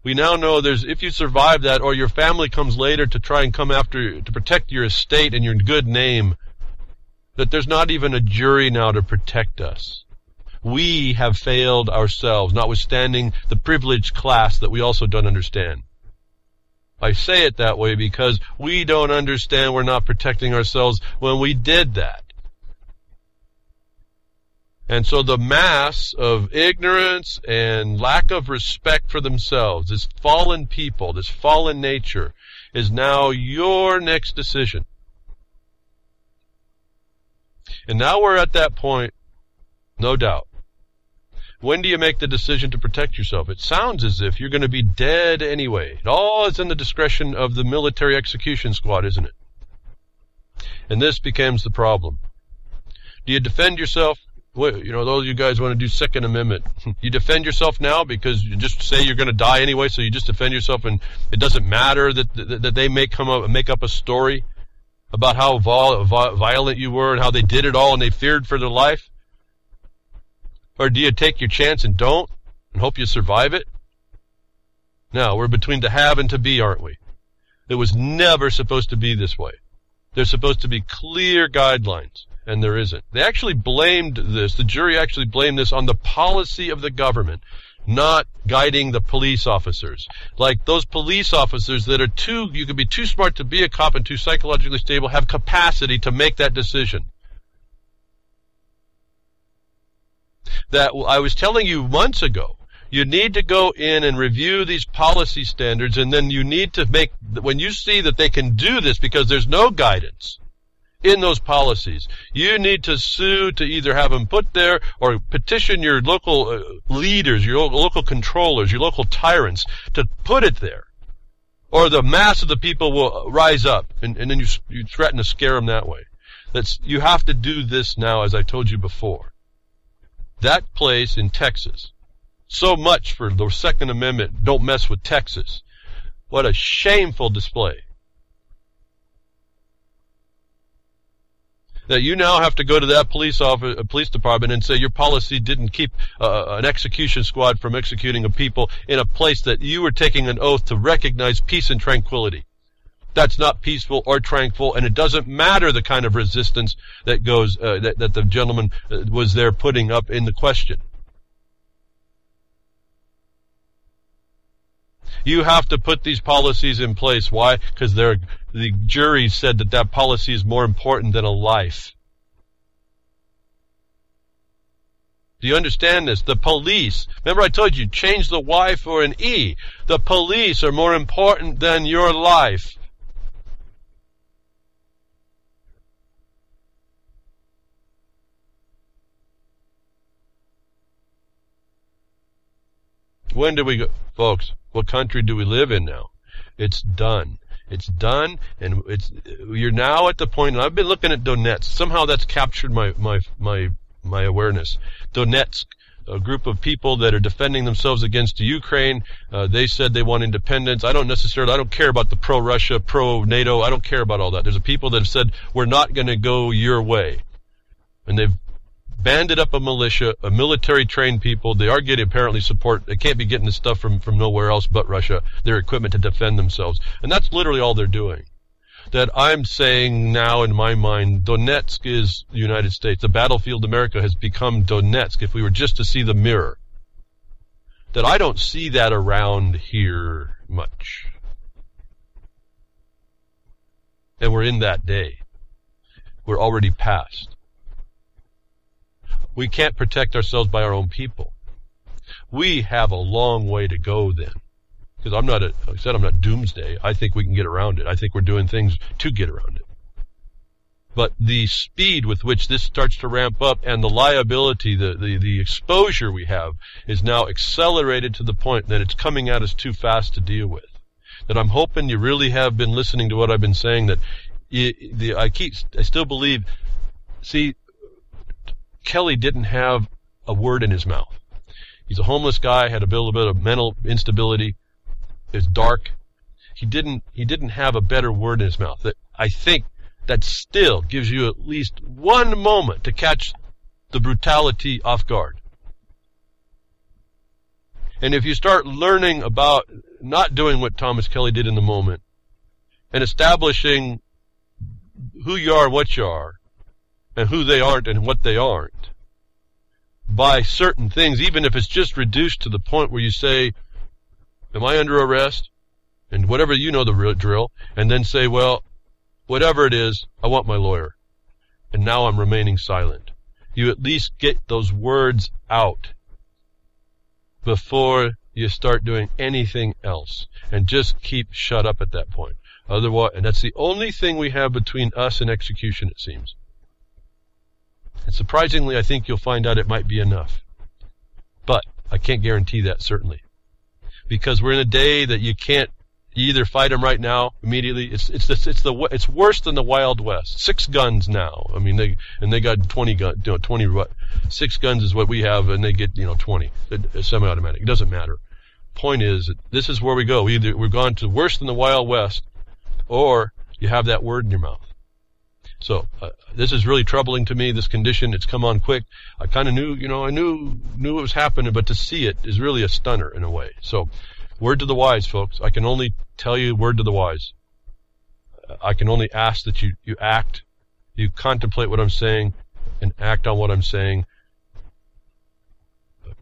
We now know if you survive that or your family comes later to try and come after to protect your estate and your good name, that there's not even a jury now to protect us. We have failed ourselves, notwithstanding the privileged class that we also don't understand. I say it that way because we don't understand we're not protecting ourselves when we did that. And so the mass of ignorance and lack of respect for themselves, this fallen people, this fallen nature, is now your next decision. And now we're at that point, no doubt. When do you make the decision to protect yourself? It sounds as if you're going to be dead anyway. It all is in the discretion of the military execution squad, isn't it? And this becomes the problem. Do you defend yourself? Those of you guys want to do Second Amendment. You defend yourself now because you just say you're going to die anyway, so you just defend yourself, and it doesn't matter that they may make up a story about how violent you were and how they did it all and they feared for their life? Or do you take your chance and don't and hope you survive it? No, we're between to have and to be, aren't we? It was never supposed to be this way. There's supposed to be clear guidelines, and there isn't. They actually blamed this, the jury actually blamed this on the policy of the government, not guiding the police officers. Like those police officers that are you could be too smart to be a cop and too psychologically stable, have capacity to make that decision. That I was telling you months ago, you need to go in and review these policy standards, and then you need to when you see that they can do this because there's no guidance in those policies, you need to sue to either have them put there or petition your local leaders, your local controllers, your local tyrants to put it there. Or the mass of the people will rise up, and then you threaten to scare them that way. You have to do this now, as I told you before. That place in Texas. So much for the Second Amendment, don't mess with Texas. What a shameful display. That you now have to go to that police department and say your policy didn't keep an execution squad from executing a people in a place that you were taking an oath to recognize peace and tranquility. That's not peaceful or tranquil, and it doesn't matter the kind of resistance that goes that the gentleman was there putting up in the question. You have to put these policies in place. Why? Because the jury said that policy is more important than a life. Do you understand this? The police, remember I told you, change the Y for an E. The police are more important than your life. When do we go? Folks, what country do we live in now? It's done. It's done, and you're now at the point, and I've been looking at Donetsk. Somehow that's captured my awareness. Donetsk, a group of people that are defending themselves against Ukraine. They said they want independence. I don't care about the pro-Russia, pro-NATO. I don't care about all that. There's a people that have said, we're not going to go your way. And they've banded up a militia, a military-trained people. They are getting apparently support. They can't be getting this stuff from nowhere else but Russia, their equipment to defend themselves. And that's literally all they're doing. That I'm saying now in my mind, Donetsk is the United States. The battlefield America has become Donetsk, if we were just to see the mirror. That I don't see that around here much. And we're in that day. We're already past. We can't protect ourselves by our own people. We have a long way to go then. Because I'm not doomsday. I think we can get around it. I think we're doing things to get around it. But the speed with which this starts to ramp up and the liability, the exposure we have is now accelerated to the point that it's coming at us too fast to deal with. That I'm hoping you really have been listening to what I've been saying, that I still believe, see, Kelly didn't have a word in his mouth. He's a homeless guy, had a little bit of mental instability. It's dark. He didn't have a better word in his mouth. That I think that still gives you at least one moment to catch the brutality off guard. And if you start learning about not doing what Thomas Kelly did in the moment and establishing who you are and what you are, and who they aren't and what they aren't, by certain things, even if it's just reduced to the point where you say, am I under arrest? And whatever, you know the drill, and then say, well, whatever it is, I want my lawyer. And now I'm remaining silent. you at least get those words out before you start doing anything else, and just keep shut up at that point. Otherwise, and that's the only thing we have between us and execution, it seems. And surprisingly, I think you'll find out it might be enough. But I can't guarantee that, certainly. Because we're in a day that you can't either fight them right now, immediately. It's worse than the Wild West. 6 guns now. I mean, they got 20 guns, 20 what? 6 guns is what we have, and they get, 20. Semi-automatic. It doesn't matter. Point is, this is where we go. Either we're gone to worse than the Wild West, or you have that word in your mouth. So, this is really troubling to me, this condition. It's come on quick. I kind of knew, I knew it was happening, but to see it is really a stunner in a way. So, word to the wise, folks. I can only tell you word to the wise. I can only ask that you act, you contemplate what I'm saying, and act on what I'm saying.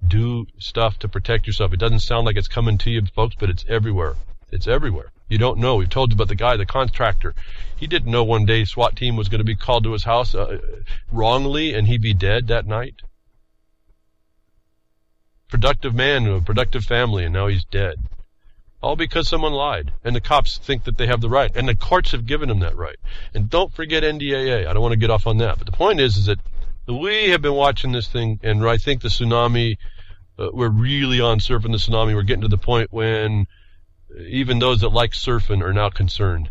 Do stuff to protect yourself. It doesn't sound like it's coming to you, folks, but it's everywhere. It's everywhere. You don't know. We've told you about the guy, the contractor. He didn't know one day SWAT team was going to be called to his house wrongly, and he'd be dead that night. Productive man, a productive family, and now he's dead. All because someone lied. And the cops think that they have the right. And the courts have given them that right. And don't forget NDAA. I don't want to get off on that. But the point is that we have been watching this thing, and I think the tsunami, we're really on surfing the tsunami. We're getting to the point when even those that like surfing are now concerned.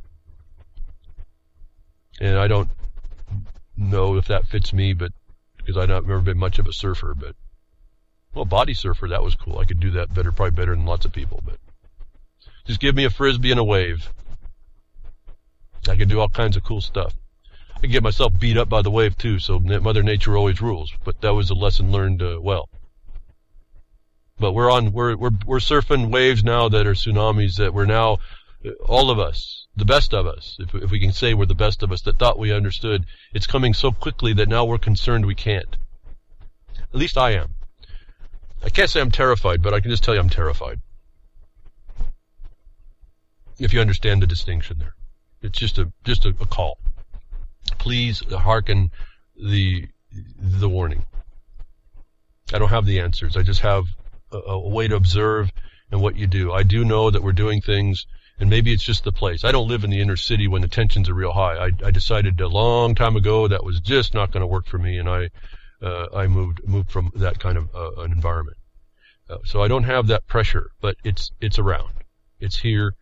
And I don't know if that fits me, but because I've never been much of a surfer, but well, body surfer, that was cool. I could do that better, probably better than lots of people, but just give me a frisbee and a wave. I can do all kinds of cool stuff. I can get myself beat up by the wave too, so Mother Nature always rules, but that was a lesson learned well. But we're surfing waves now that are tsunamis, that we're now, all of us, the best of us, if we can say we're the best of us that thought we understood, it's coming so quickly that now we're concerned we can't. At least I am. I can't say I'm terrified, but I can just tell you I'm terrified. If you understand the distinction there. It's just a call. Please hearken the warning. I don't have the answers. I just have a way to observe and what you do. I do know that we're doing things, and maybe it's just the place. I don't live in the inner city when the tensions are real high. I decided a long time ago that was just not going to work for me, and I moved from that kind of an environment. So I don't have that pressure, but it's around. It's here,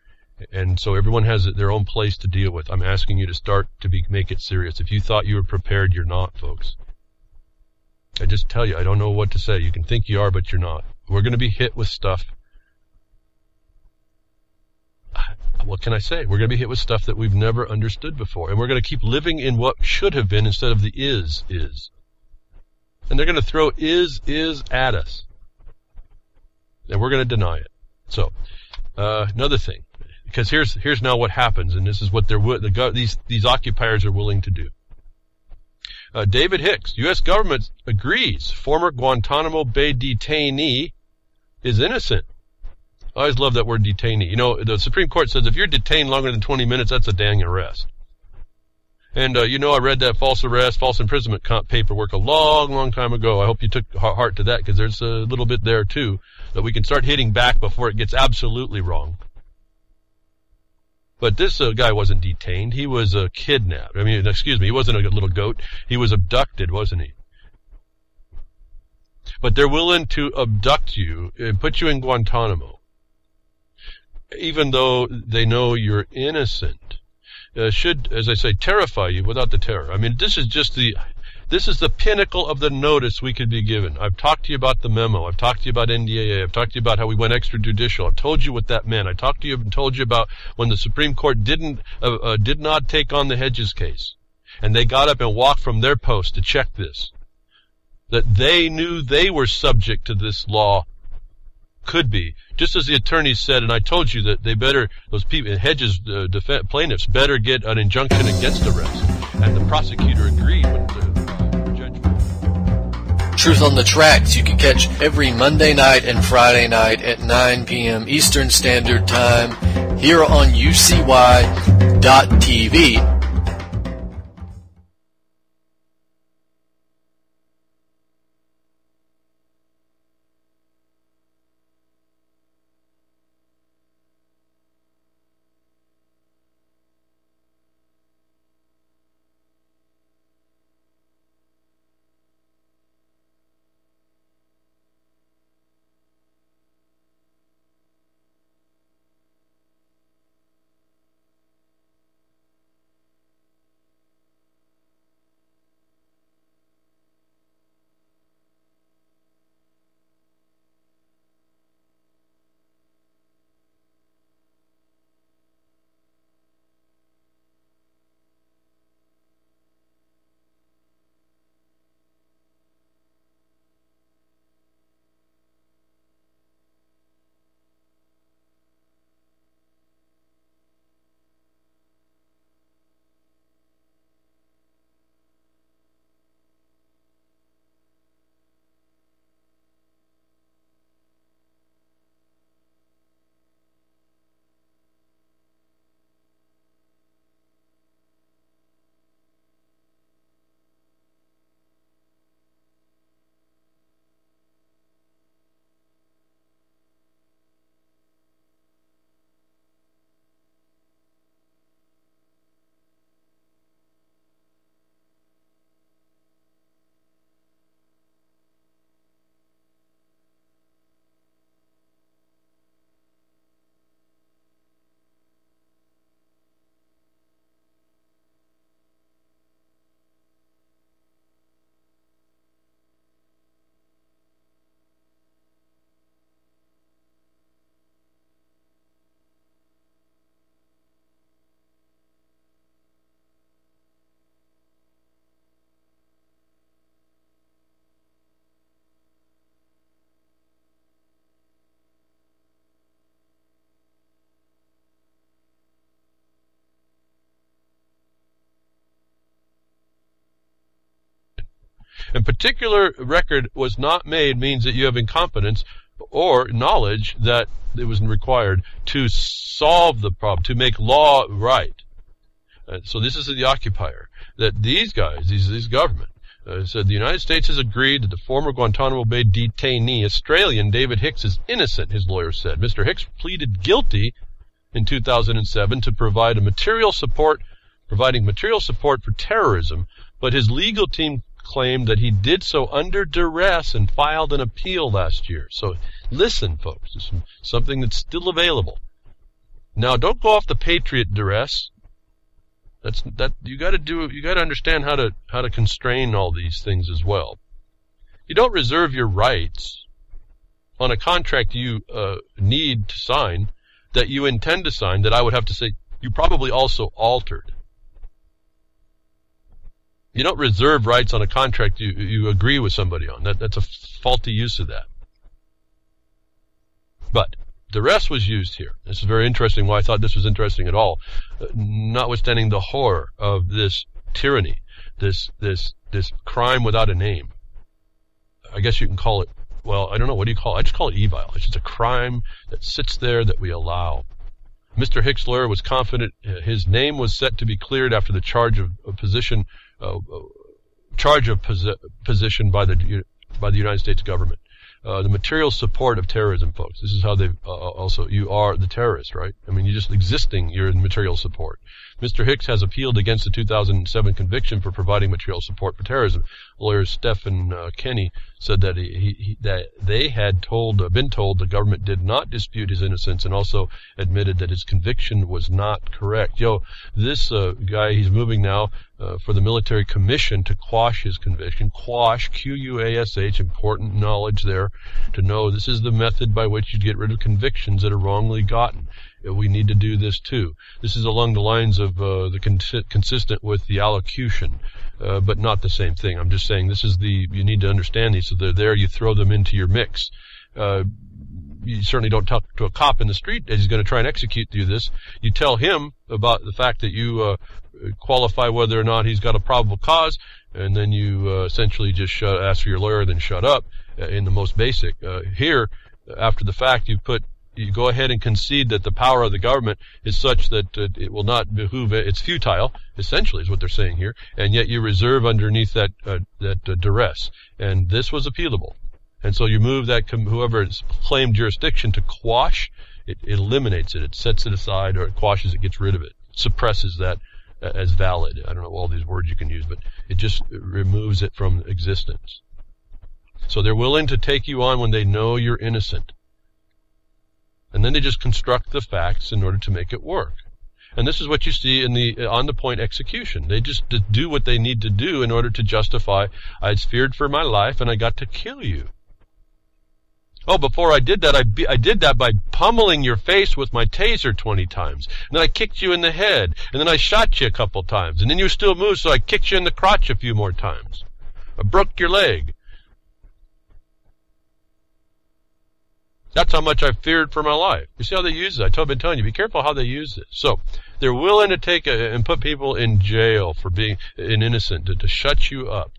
and so everyone has their own place to deal with. I'm asking you to start to make it serious. If you thought you were prepared, you're not, folks. I just tell you, I don't know what to say. You can think you are, but you're not. We're going to be hit with stuff. What can I say? We're going to be hit with stuff that we've never understood before. And we're going to keep living in what should have been instead of the is. And they're going to throw is at us. And we're going to deny it. So, another thing. Because here's now what happens, and this is what these occupiers are willing to do. David Hicks, U.S. government agrees former Guantanamo Bay detainee is innocent. I always love that word detainee. The Supreme Court says if you're detained longer than 20 minutes, that's a dang arrest. And, I read that false arrest, false imprisonment paperwork a long, long time ago. I hope you took heart to that, because there's a little bit there, too, that we can start hitting back before it gets absolutely wrong. But this guy wasn't detained. He was kidnapped. He wasn't a little goat. He was abducted, wasn't he? But they're willing to abduct you and put you in Guantanamo, even though they know you're innocent. Should, as I say, terrify you without the terror. This is the pinnacle of the notice we could be given. I've talked to you about the memo. I've talked to you about NDAA. I've talked to you about how we went extrajudicial. I've told you what that meant. I talked to you and told you about when the Supreme Court did not take on the Hedges case, and they got up and walked from their post to check this, that they knew they were subject to this law. Could be, just as the attorneys said, and I told you that those people, Hedges plaintiffs, better get an injunction against arrest, and the prosecutor agreed with the judgment. Truth on the Tracks you can catch every Monday night and Friday night at 9 p.m. Eastern Standard Time here on UCY.TV. And particular record was not made means that you have incompetence or knowledge that it was required to solve the problem, to make law right. So this is the occupier, that these guys, this government, said the United States has agreed that the former Guantanamo Bay detainee, Australian David Hicks, is innocent, his lawyer said. Mr. Hicks pleaded guilty in 2007 to providing material support for terrorism, but his legal team claimed that he did so under duress and filed an appeal last year. So listen, folks, this is something that's still available. Now, don't go off the patriot duress. You got to understand how to constrain all these things as well. You don't reserve your rights on a contract you need to sign, that you intend to sign, that I would have to say you probably also altered. You don't reserve rights on a contract you agree with somebody on. That's a faulty use of that. But duress was used here. This is very interesting, why I thought this was interesting at all. Notwithstanding the horror of this tyranny, this crime without a name. I guess you can call it, well, I don't know, what do you call it? I just call it evil. It's just a crime that sits there that we allow. Mr. Hicks' lawyer was confident his name was set to be cleared after the charge of position by the United States government. The material support of terrorism, folks. This is how they also, you are the terrorist, right? I mean, you're just existing, you're in material support. Mr. Hicks has appealed against the 2007 conviction for providing material support for terrorism. Lawyer Stephen Kenny said that that they had been told the government did not dispute his innocence, and also admitted that his conviction was not correct. This guy, he's moving now for the military commission to quash his conviction. Quash, Q-U-A-S-H, important knowledge there to know this is the method by which you get rid of convictions that are wrongly gotten. We need to do this too. This is along the lines of consistent with the allocution, but not the same thing. I'm just saying this is you need to understand these, so they're there, you throw them into your mix. You certainly don't talk to a cop in the street as he's going to try and execute you this. You tell him about the fact that you qualify whether or not he's got a probable cause, and then you essentially just ask for your lawyer, then shut up in the most basic. Here, after the fact, you go ahead and concede that the power of the government is such that it will not behoove it. It's futile, essentially, is what they're saying here, and yet you reserve underneath that duress. And this was appealable. And so you move that whoever has claimed jurisdiction to quash, it eliminates it. It sets it aside, or it quashes it, gets rid of it, suppresses that as valid. I don't know all these words you can use, but it just removes it from existence. So they're willing to take you on when they know you're innocent. And then they just construct the facts in order to make it work. And this is what you see in the on-the-point execution. They just do what they need to do in order to justify, I was feared for my life and I got to kill you. Oh, before I did that, I did that by pummeling your face with my taser 20 times. And then I kicked you in the head. And then I shot you a couple times. And then you still moved, so I kicked you in the crotch a few more times. I broke your leg. That's how much I feared for my life. You see how they use it? I've been telling you, be careful how they use it. So they're willing to take and put people in jail for being innocent, to shut you up.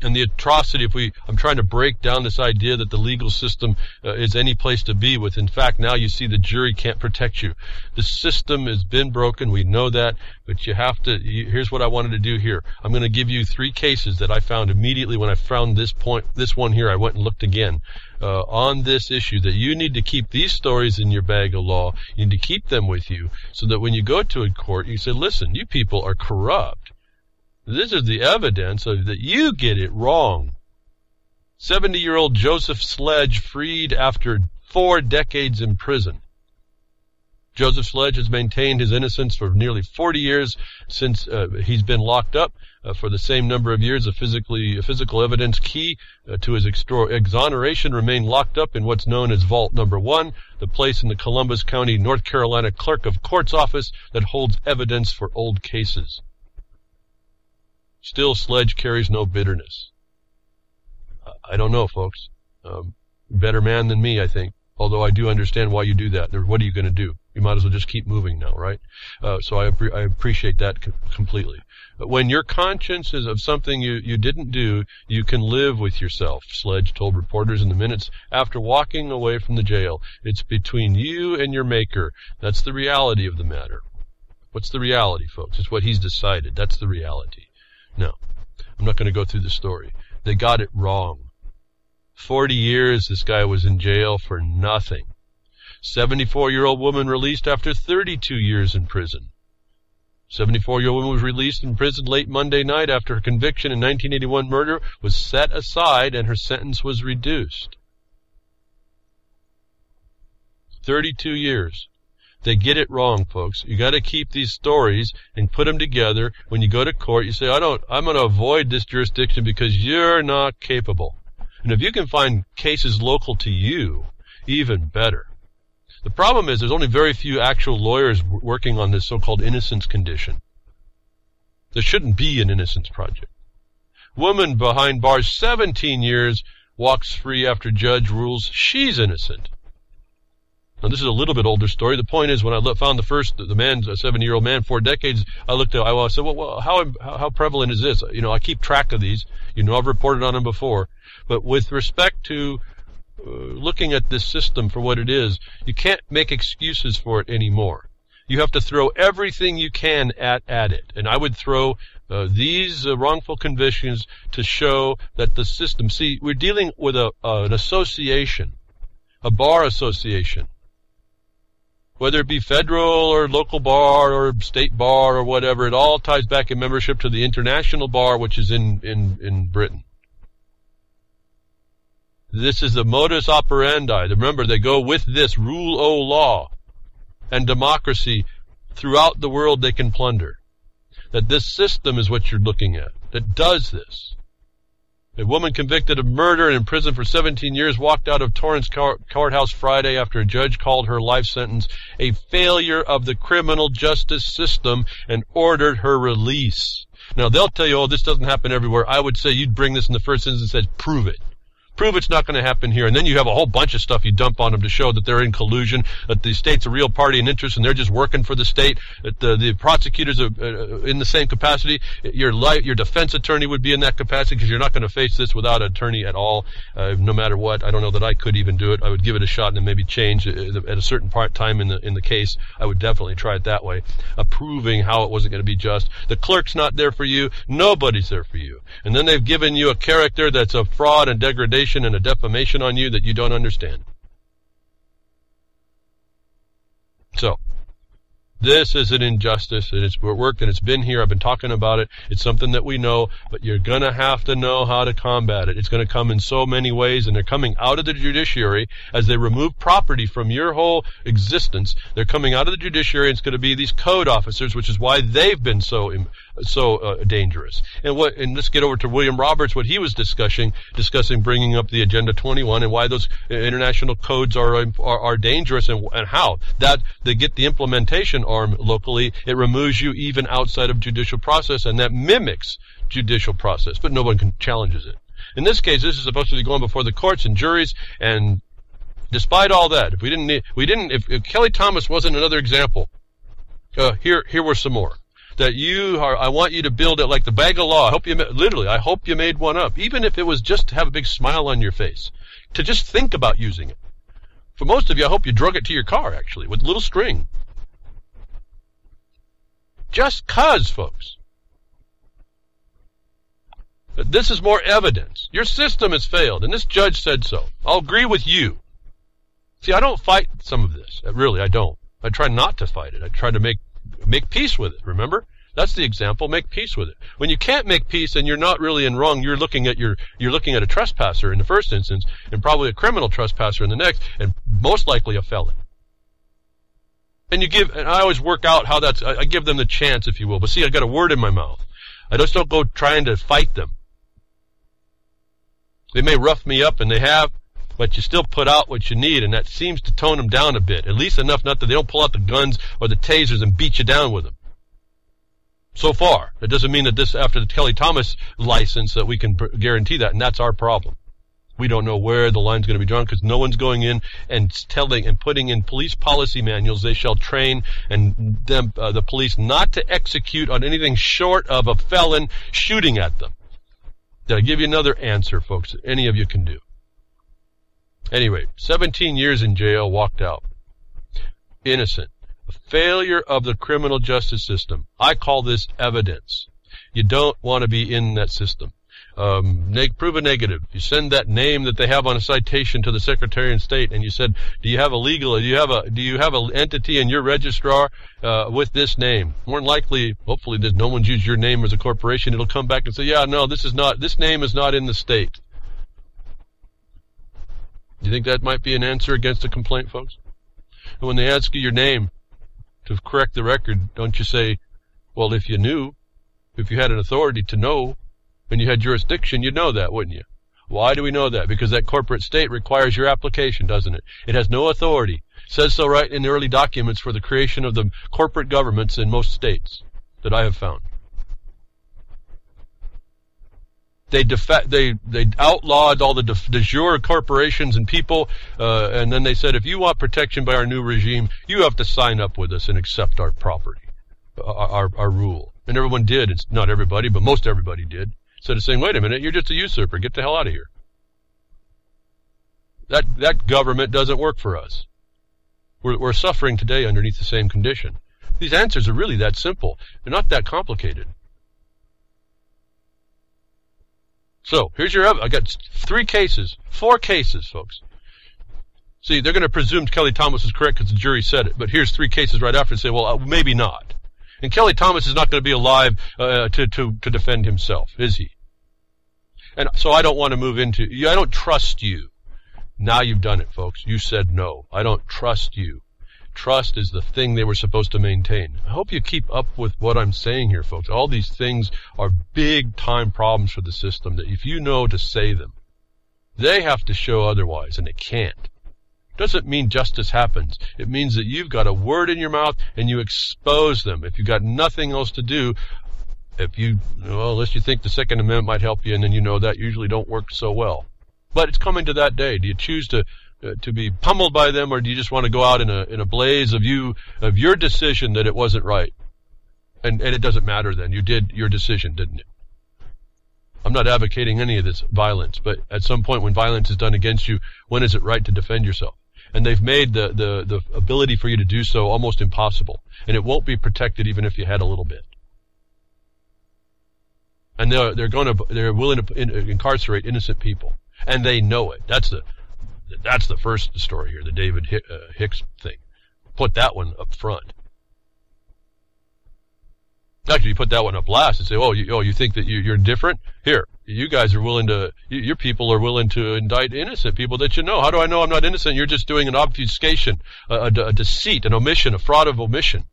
And the atrocity, I'm trying to break down this idea that the legal system is any place to be with. In fact, now you see the jury can't protect you. The system has been broken. We know that, but you have to, here's what I wanted to do here. I'm going to give you 3 cases that I found immediately when I found this one here. I went and looked again on this issue, that you need to keep these stories in your bag of law. You need to keep them with you so that when you go to a court, you say, listen, you people are corrupt. This is the evidence that you get it wrong. 70-year-old Joseph Sledge freed after 4 decades in prison. Joseph Sledge has maintained his innocence for nearly 40 years since he's been locked up for the same number of years. Physical evidence key to his exoneration remained locked up in what's known as Vault Number 1, the place in the Columbus County, North Carolina Clerk of Court's office that holds evidence for old cases. Still, Sledge carries no bitterness. I don't know, folks. Better man than me, I think. Although I do understand why you do that. What are you going to do? You might as well just keep moving now, right? So I appreciate that completely. But when your conscience is of something you didn't do, you can live with yourself, Sledge told reporters in the minutes after walking away from the jail. It's between you and your maker. That's the reality of the matter. What's the reality, folks? It's what he's decided. That's the reality. Now, I'm not going to go through the story. They got it wrong. 40 years this guy was in jail for nothing. 74-year-old woman released after 32 years in prison. 74-year-old woman was released from prison late Monday night after her conviction in 1981 murder was set aside and her sentence was reduced. 32 years. They get it wrong, folks. You got to keep these stories and put them together. When you go to court, you say, I'm going to avoid this jurisdiction because you're not capable. And if you can find cases local to you, even better. The problem is there's only very few actual lawyers working on this so-called innocence condition. There shouldn't be an innocence project. Woman behind bars 17 years walks free after judge rules she's innocent. Now, this is a little bit older story. The point is, when I found the man, a 70-year-old man, 4 decades, I looked at, I said, well, how prevalent is this? I keep track of these. I've reported on them before. But with respect to looking at this system for what it is, you can't make excuses for it anymore. You have to throw everything you can at it. And I would throw these wrongful convictions to show that the system, see, we're dealing with an association, a bar association. Whether it be federal or local bar or state bar or whatever, it all ties back in membership to the international bar, which is in Britain. This is the modus operandi. Remember, they go with this rule o' law and democracy throughout the world they can plunder. That this system is what you're looking at, that does this. A woman convicted of murder and in prison for 17 years walked out of Torrance Courthouse Friday after a judge called her life sentence a failure of the criminal justice system and ordered her release. Now, they'll tell you, this doesn't happen everywhere. I would say you'd bring this in the first instance and say, prove it. Prove it's not going to happen here. And then you have a whole bunch of stuff you dump on them to show that they're in collusion, that the state's a real party in interest and they're just working for the state, that the prosecutors are in the same capacity. Your defense attorney would be in that capacity because you're not going to face this without an attorney at all, no matter what. I don't know that I could even do it. I would give it a shot and then maybe change at a certain time in the case. I would definitely try it that way, proving how it wasn't going to be just. The clerk's not there for you. Nobody's there for you. And then they've given you a character that's a fraud and degradation and a defamation on you that you don't understand. So, this is an injustice, and it's worked, and it's been here. I've been talking about it. It's something that we know, but you're going to have to know how to combat it. It's going to come in so many ways, and they're coming out of the judiciary as they remove property from your whole existence. They're coming out of the judiciary, and it's going to be these code officers, which is why they've been so dangerous. And let's get over to William Roberts, what he was discussing bringing up the Agenda 21 and why those international codes are dangerous and how that they get the implementation arm locally. It removes you even outside of judicial process, and that mimics judicial process, but no one challenges it. In this case, this is supposed to be going before the courts and juries, and despite all that, if Kelly Thomas wasn't another example, here were some more. That I want you to build it like the bag of law. I hope you made one up, even if it was just to have a big smile on your face, to just think about using it. For most of you, I hope you drug it to your car, actually, with a little string. Just 'cause, folks. But this is more evidence. Your system has failed, and this judge said so. I'll agree with you. See, I don't fight some of this. Really, I don't. I try not to fight it. I try to make peace with it, remember? That's the example, make peace with it. When you can't make peace and you're not really in wrong, you're looking at a trespasser in the first instance, and probably a criminal trespasser in the next, and most likely a felon. And I always work out how I give them the chance, if you will. But see, I got a word in my mouth. I just don't go trying to fight them. They may rough me up, and they have, but you still put out what you need, and that seems to tone them down a bit, at least enough not that they don't pull out the guns or the tasers and beat you down with them. So far. That doesn't mean that after the Kelly Thomas license, that we can guarantee that, and that's our problem. We don't know where the line's going to be drawn because no one's going in and telling and putting in police policy manuals. They shall train the police not to execute on anything short of a felon shooting at them. Did I give you another answer, folks, that any of you can do? Anyway, 17 years in jail, walked out. Innocent. A failure of the criminal justice system. I call this evidence. You don't want to be in that system. Prove a negative. You send that name that they have on a citation to the Secretary of State, and you said, do you have an entity in your registrar with this name? More than likely, hopefully, no one's used your name as a corporation. It'll come back and say, yeah, no, this name is not in the state. Do you think that might be an answer against a complaint, folks? And when they ask you your name to correct the record, don't you say, well, if you knew, if you had an authority to know, and you had jurisdiction, you'd know that, wouldn't you? Why do we know that? Because that corporate state requires your application, doesn't it? It has no authority. It says so right in the early documents for the creation of the corporate governments in most states that I have found. They outlawed all the de jure corporations and people, and then they said, if you want protection by our new regime, you have to sign up with us and accept our property, our rule. And everyone did. It's not everybody, but most everybody did. Instead of saying, wait a minute, you're just a usurper, get the hell out of here. That government doesn't work for us. We're suffering today underneath the same condition. These answers are really that simple. They're not that complicated. So, here's I got 4 cases, folks. See, they're going to presume Kelly Thomas is correct because the jury said it, but here's 3 cases right after and say, well, maybe not. And Kelly Thomas is not going to be alive to defend himself, is he? And so I don't want to move into, I don't trust you. Now you've done it, folks. You said no. I don't trust you. Trust is the thing they were supposed to maintain. I hope you keep up with what I'm saying here, folks. All these things are big-time problems for the system that if you know to say them, they have to show otherwise, and they can't. Doesn't mean justice happens. It means that you've got a word in your mouth and you expose them. If you've got nothing else to do, unless you think the Second Amendment might help you, and then you know that usually don't work so well. But it's coming to that day. Do you choose to be pummeled by them, or do you just want to go out in a blaze of your decision that it wasn't right? And it doesn't matter then. You did your decision, didn't it? I'm not advocating any of this violence, but at some point when violence is done against you, when is it right to defend yourself? And they've made the ability for you to do so almost impossible. And it won't be protected even if you had a little bit. And they're willing to incarcerate innocent people. And they know it. That's the first story here, the David Hicks thing. Put that one up front. Actually, you put that one up last and say, you think that you're different? Here, you guys are willing to, your people are willing to indict innocent people that you know. How do I know I'm not innocent? You're just doing an obfuscation, a deceit, an omission, a fraud of omission,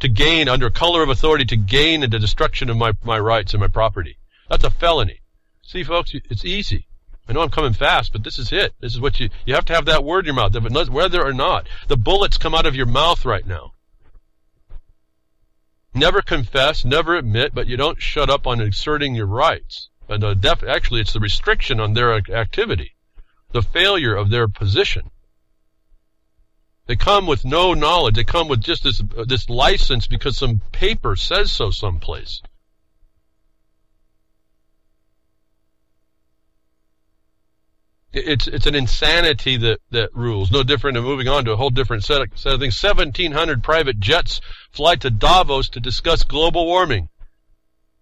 to gain, under color of authority, to gain the destruction of my rights and my property. That's a felony. See, folks, it's easy. I know I'm coming fast, but this is it. This is what you have to have that word in your mouth, whether or not. The bullets come out of your mouth right now. Never confess, never admit, but you don't shut up on asserting your rights. And actually, it's the restriction on their activity, the failure of their position. They come with no knowledge. They come with just this license because some paper says so someplace. It's an insanity that rules. No different than moving on to a whole different set of things. 1,700 private jets fly to Davos to discuss global warming.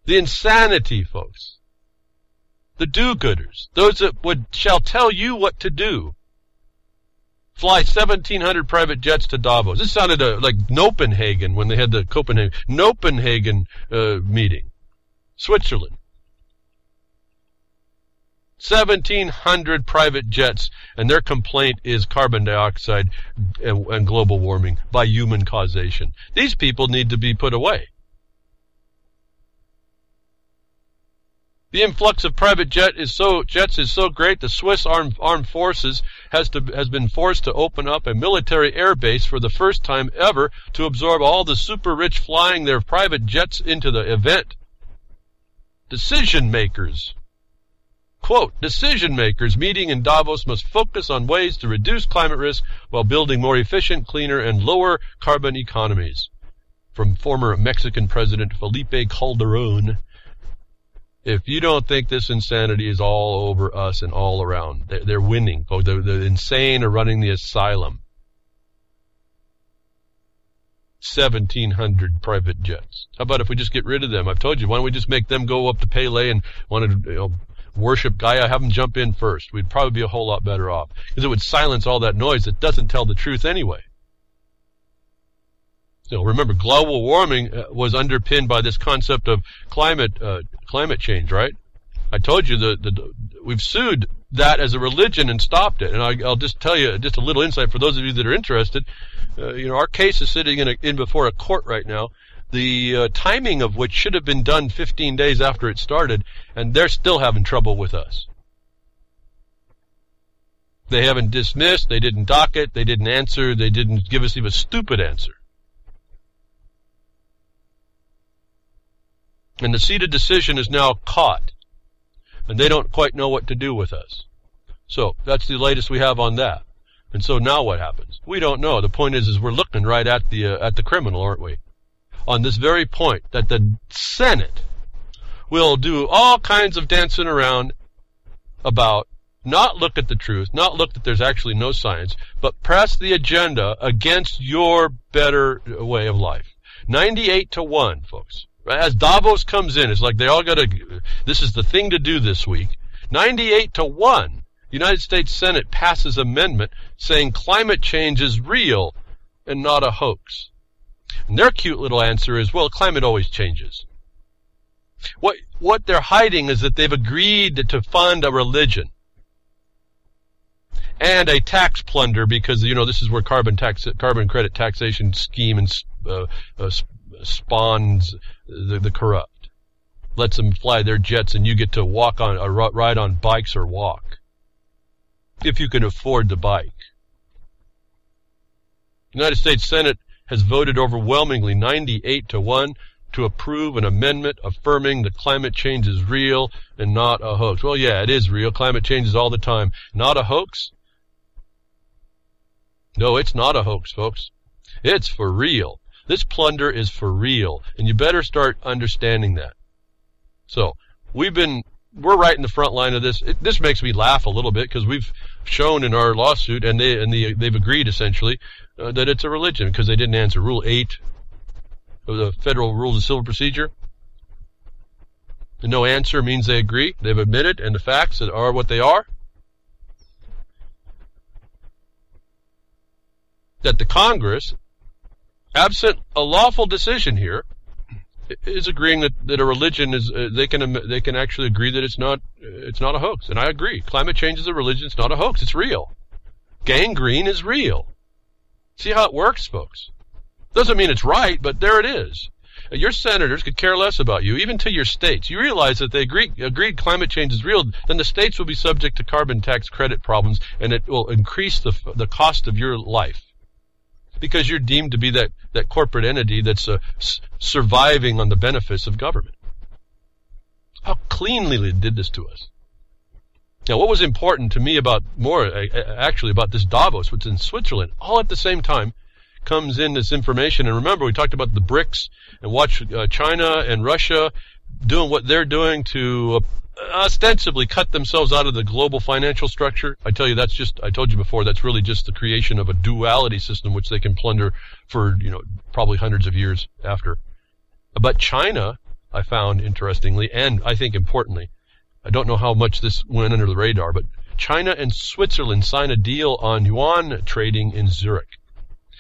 The insanity, folks. The do-gooders. Those that shall tell you what to do. Fly 1,700 private jets to Davos. This sounded like Copenhagen when they had the Copenhagen meeting. Switzerland. 1,700 private jets, and their complaint is carbon dioxide and global warming by human causation. These people need to be put away. The influx of private jets is so great, the Swiss armed forces has been forced to open up a military air base for the first time ever to absorb all the super rich flying their private jets into the event. Decision makers. quote, decision makers meeting in Davos must focus on ways to reduce climate risk while building more efficient, cleaner, and lower carbon economies. From former Mexican President Felipe Calderon. If you don't think this insanity is all over us and all around, they're winning. The insane are running the asylum. 1,700 private jets. How about if we just get rid of them? I've told you, why don't we just make them go up to Pele and want to worship Gaia, have them jump in first. We'd probably be a whole lot better off. Because it would silence all that noise that doesn't tell the truth anyway. Remember, global warming was underpinned by this concept of climate change, right? I told you we've sued that as a religion and stopped it. And I'll just tell you just a little insight for those of you that are interested. Our case is sitting in before a court right now, the timing of which should have been done 15 days after it started, and they're still having trouble with us. They haven't dismissed, they didn't docket, they didn't answer, they didn't give us even a stupid answer. And the seat of decision is now caught, and they don't quite know what to do with us. So that's the latest we have on that. And so now what happens? We don't know. The point is we're looking right at the criminal, aren't we? On this very point, that the Senate will do all kinds of dancing around about, not look at the truth, not look that there's actually no science, but press the agenda against your better way of life. 98-1, folks. As Davos comes in, it's like they all got to, this is the thing to do this week. 98-1, the United States Senate passes amendment saying climate change is real and not a hoax. And their cute little answer is, well, climate always changes. What they're hiding is that they've agreed to fund a religion and a tax plunder because, this is where carbon credit taxation scheme and spawns the corrupt. Lets them fly their jets and you get to ride on bikes or walk. If you can afford the bike. The United States Senate has voted overwhelmingly 98-1 to approve an amendment affirming that climate change is real and not a hoax. Well, yeah, it is real. Climate changes all the time. Not a hoax? No, it's not a hoax, folks. It's for real. This plunder is for real, and you better start understanding that. So, we're right in the front line of this. This makes me laugh a little bit because we've shown in our lawsuit, and they've agreed essentially that it's a religion because they didn't answer Rule 8 of the Federal Rules of Civil Procedure. And no answer means they agree. They've admitted, and the facts are what they are. That the Congress, absent a lawful decision here, is agreeing that a religion is they can actually agree that it's not a hoax. And I agree. Climate change is a religion. It's not a hoax. It's real. Gangrene is real. See how it works, folks? Doesn't mean it's right, but there it is. Your senators could care less about you, even to your states. You realize that they agreed climate change is real, then the states will be subject to carbon tax credit problems, and it will increase the cost of your life. Because you're deemed to be that corporate entity that's surviving on the benefits of government. How cleanly they did this to us. Now, what was important to me about this Davos, which is in Switzerland, all at the same time, comes in this information. And remember, we talked about the BRICS and watch China and Russia doing what they're doing to ostensibly cut themselves out of the global financial structure. I tell you, I told you before, that's really just the creation of a duality system which they can plunder for, probably hundreds of years after. But China, I found interestingly, and I think importantly, I don't know how much this went under the radar, but China and Switzerland signed a deal on yuan trading in Zurich.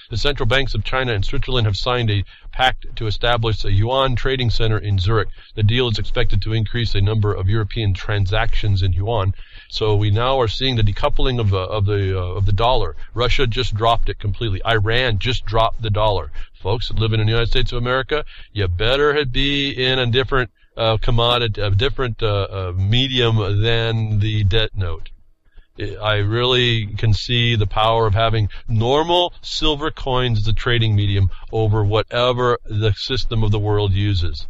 The central banks of China and Switzerland have signed a pact to establish a yuan trading center in Zurich. The deal is expected to increase the number of European transactions in yuan. So we now are seeing the decoupling of the dollar. Russia just dropped it completely. Iran just dropped the dollar. Folks that live in the United States of America, you better be in a different commodity, a different medium than the debt note. I really can see the power of having normal silver coins as a trading medium over whatever the system of the world uses.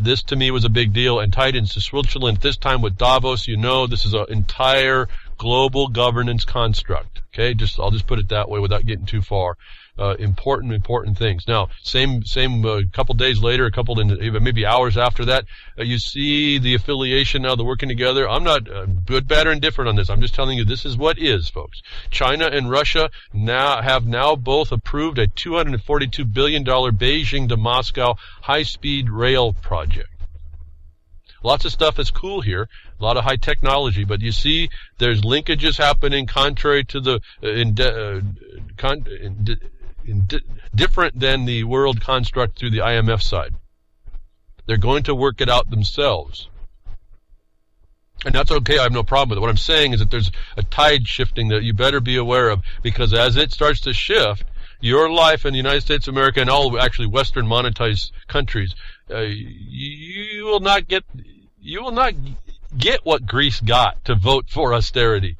This to me was a big deal and tied into Switzerland, this time with Davos. You know, this is an entire global governance construct. Okay, I'll just put it that way without getting too far. Important things. Now, same couple days later, even maybe hours after that, you see the affiliation now, they're working together. I'm not good, bad, or indifferent on this. I'm just telling you this is what is, folks. China and Russia have both approved a $242 billion Beijing to Moscow high-speed rail project. Lots of stuff is cool here, a lot of high technology, but you see there's linkages happening contrary to the different than the world construct through the IMF side. They're going to work it out themselves. And that's okay, I have no problem with it. What I'm saying is that there's a tide shifting that you better be aware of, because as it starts to shift, your life in the United States of America and all actually Western monetized countries, you will not get what Greece got to vote for austerity.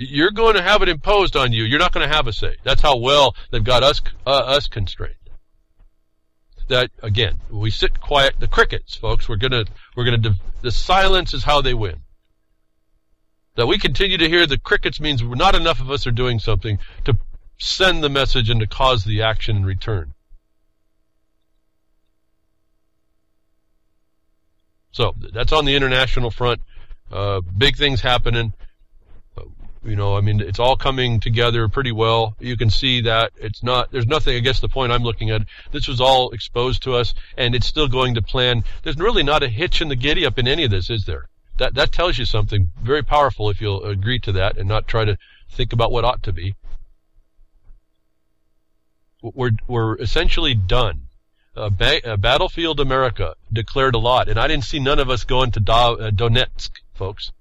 You're going to have it imposed on you. You're not going to have a say. That's how well they've got us constrained. That again, we sit quiet. The crickets, folks. The silence is how they win. That we continue to hear the crickets means not enough of us are doing something to send the message and to cause the action in return. So that's on the international front. Big things happening. It's all coming together pretty well. You can see that there's nothing, I guess the point I'm looking at, this was all exposed to us, and it's still going to plan. There's really not a hitch in the giddy up in any of this, is there? That tells you something very powerful if you'll agree to that and not try to think about what ought to be. We're essentially done. Battlefield America declared a lot, and I didn't see none of us going to Donetsk, folks.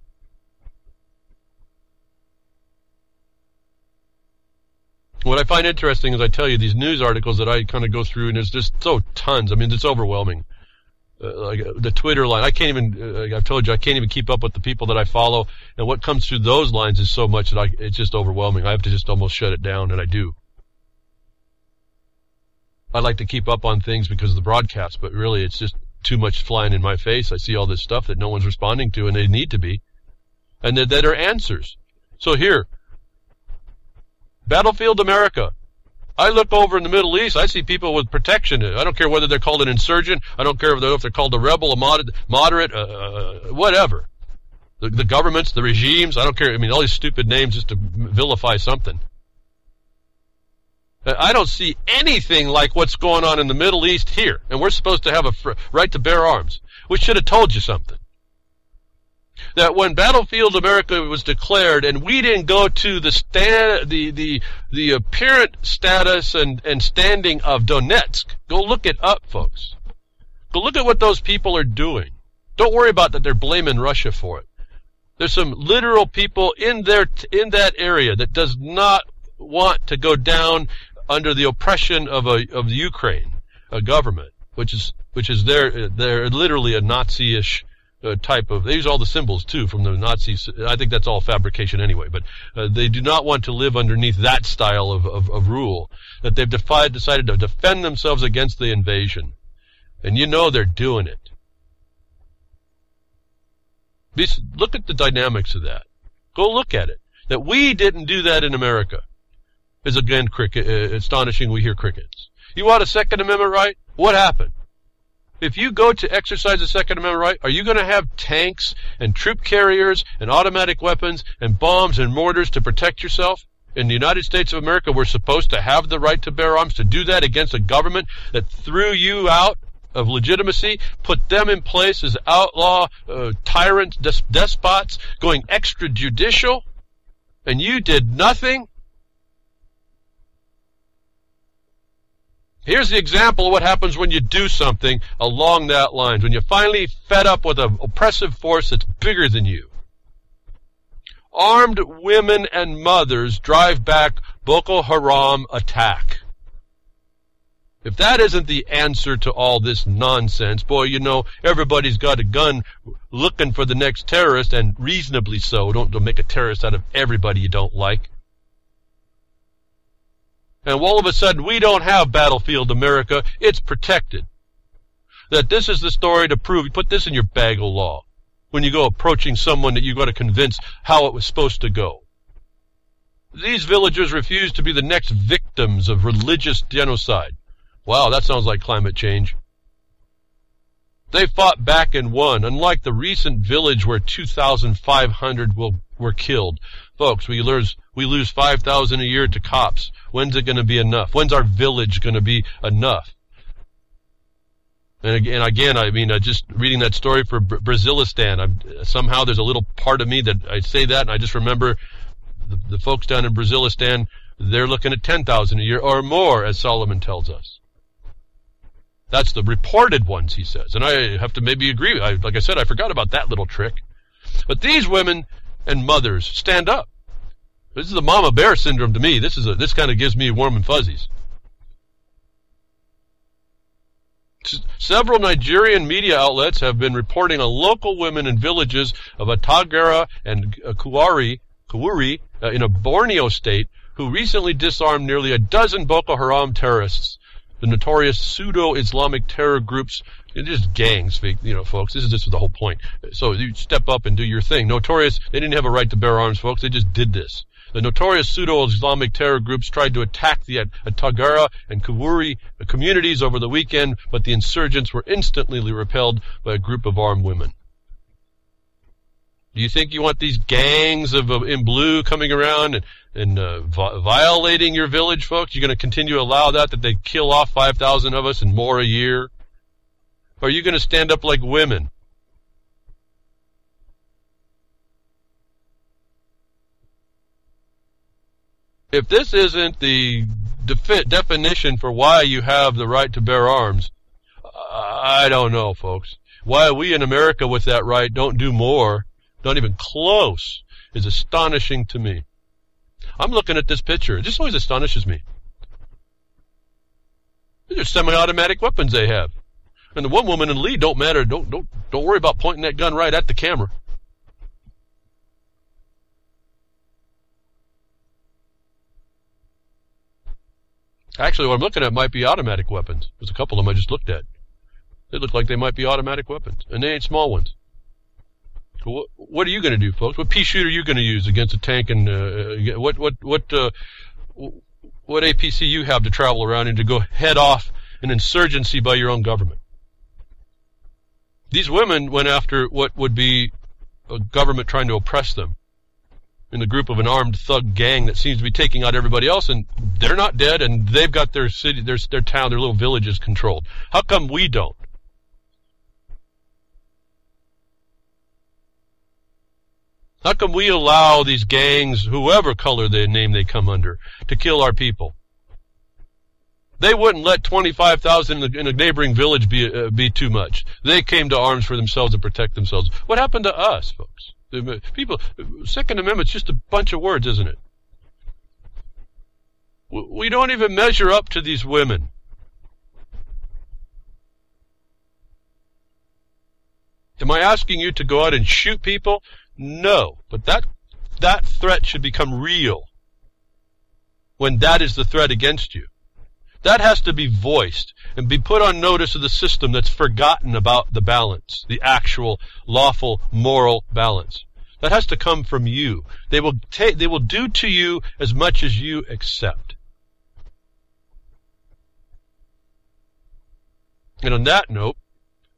What I find interesting is I tell you these news articles that I kind of go through, and there's just tons. I mean, it's overwhelming. Like the Twitter line, I've told you, I can't even keep up with the people that I follow, and what comes through those lines is so much that it's just overwhelming. I have to just almost shut it down, and I do. I like to keep up on things because of the broadcast, but really it's just too much flying in my face. I see all this stuff that no one's responding to, and they need to be, and that are answers. So here, Battlefield America. I look over in the Middle East, I see people with protection. I don't care whether they're called an insurgent. I don't care if they're called a rebel, a moderate, whatever. The governments, the regimes, I don't care. I mean, all these stupid names just to vilify something. I don't see anything like what's going on in the Middle East here. And we're supposed to have a right to bear arms. We should have told you something. That when Battlefield America was declared, and we didn't go to the apparent status and standing of Donetsk, go look it up, folks. Go look at what those people are doing. Don't worry about that they're blaming Russia for it. There's some literal people in that area that does not want to go down under the oppression of the Ukraine government, which is they're literally a Nazi-ish type of. They use all the symbols too from the Nazis. I think that's all fabrication anyway. But they do not want to live underneath that style of rule. That they've decided to defend themselves against the invasion, and they're doing it. Look at the dynamics of that. Go look at it. That we didn't do that in America is again astonishing. We hear crickets. You want a Second Amendment right? What happened? If you go to exercise the Second Amendment right, are you going to have tanks and troop carriers and automatic weapons and bombs and mortars to protect yourself? In the United States of America, we're supposed to have the right to bear arms, to do that against a government that threw you out of legitimacy, put them in place as outlaw tyrants, despots, going extrajudicial, and you did nothing? Here's the example of what happens when you do something along that line, when you're finally fed up with an oppressive force that's bigger than you. Armed women and mothers drive back Boko Haram attack. If that isn't the answer to all this nonsense, boy, everybody's got a gun looking for the next terrorist, and reasonably so. Don't make a terrorist out of everybody you don't like. And all of a sudden, we don't have Battlefield America. It's protected. that this is the story to prove. You put this in your bag of law when you go approaching someone that you've got to convince how it was supposed to go. These villagers refuse to be the next victims of religious genocide. Wow, that sounds like climate change. They fought back and won, unlike the recent village where 2,500 were killed. Folks, we lose 5,000 a year to cops. When's it going to be enough? When's our village going to be enough? And again, I mean, just reading that story for Brazilistan, somehow there's a little part of me that I say that, and I just remember the folks down in Brazilistan, they're looking at 10,000 a year or more, as Solomon tells us. That's the reported ones, he says. And I have to maybe agree. Like I said, I forgot about that little trick. But these women and mothers stand up. This is the mama bear syndrome to me. This kind of gives me warm and fuzzies. Several Nigerian media outlets have been reporting on local women in villages of Atagara and Kawuri in a Borneo state who recently disarmed nearly a dozen Boko Haram terrorists. The notorious pseudo-Islamic terror groups, they're just gangs, folks. This is just the whole point. So you step up and do your thing. Notorious, they didn't have a right to bear arms, folks. They just did this. The notorious pseudo-Islamic terror groups tried to attack the Atagara and Kawuri communities over the weekend, but the insurgents were instantly repelled by a group of armed women. Do you think you want these gangs in blue coming around and violating your village, folks? You're going to continue to allow that they kill off 5,000 of us and more a year? Or are you going to stand up like women? If this isn't the definition for why you have the right to bear arms, I don't know, folks. Why we in America with that right don't do more, not even close, is astonishing to me. I'm looking at this picture. It just always astonishes me. These are semi-automatic weapons they have. And the one woman in the lead don't matter. Don't worry about pointing that gun right at the camera. Actually, what I'm looking at might be automatic weapons. There's a couple of them I just looked at. They look like they might be automatic weapons, and they ain't small ones. So what are you going to do, folks? What pea shooter are you going to use against a tank? And what APC you have to travel around and to go head off an insurgency by your own government? These women went after what would be a government trying to oppress them in the group of an armed thug gang that seems to be taking out everybody else, and they're not dead, and they've got their city, their town, their little villages controlled. How come we don't? How come we allow these gangs, whoever color they name they come under, to kill our people? They wouldn't let 25,000 in a neighboring village be too much. They came to arms for themselves to protect themselves. What happened to us, folks? People, Second Amendment's just a bunch of words, isn't it? We don't even measure up to these women. Am I asking you to go out and shoot people? No, but that threat should become real when that is the threat against you. That has to be voiced and be put on notice of the system that's forgotten about the balance, the actual lawful moral balance. That has to come from you. They will do to you as much as you accept. And on that note,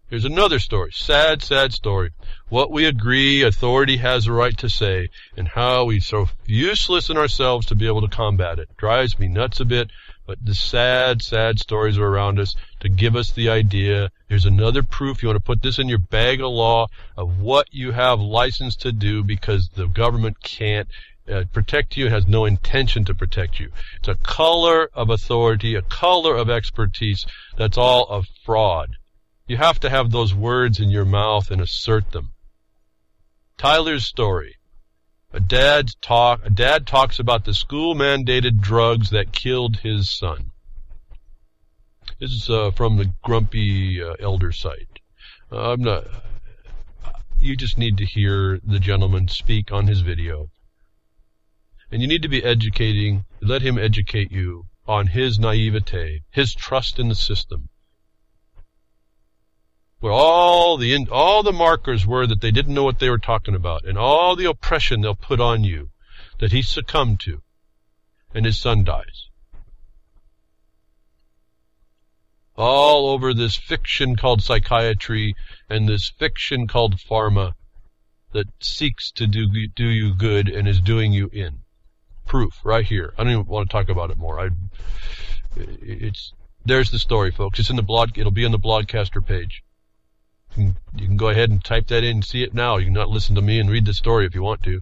here's another story. Sad, sad story. What we agree authority has a right to say, and how we so useless in ourselves to be able to combat it. Drives me nuts a bit, but the sad, sad stories are around us to give us the idea. There's another proof. You want to put this in your bag of law of what you have license to do because the government can't protect you, has no intention to protect you. It's a color of authority, a color of expertise that's all of fraud. You have to have those words in your mouth and assert them. Tyler's story. A dad talks about the school-mandated drugs that killed his son. This is from the Grumpy Elder site. You just need to hear the gentleman speak on his video. And you need to be educating, let him educate you on his naivete, his trust in the system. where all the markers were that they didn't know what they were talking about, and all the oppression they'll put on you, that he succumbed to, and his son dies. All over this fiction called psychiatry and this fiction called pharma that seeks to do you good and is doing you in. Proof right here. I don't even want to talk about it more. There's the story, folks. It's in the blog. It'll be on the Blogcaster page. You can go ahead and type that in and see it now. You can not listen to me and read the story if you want to.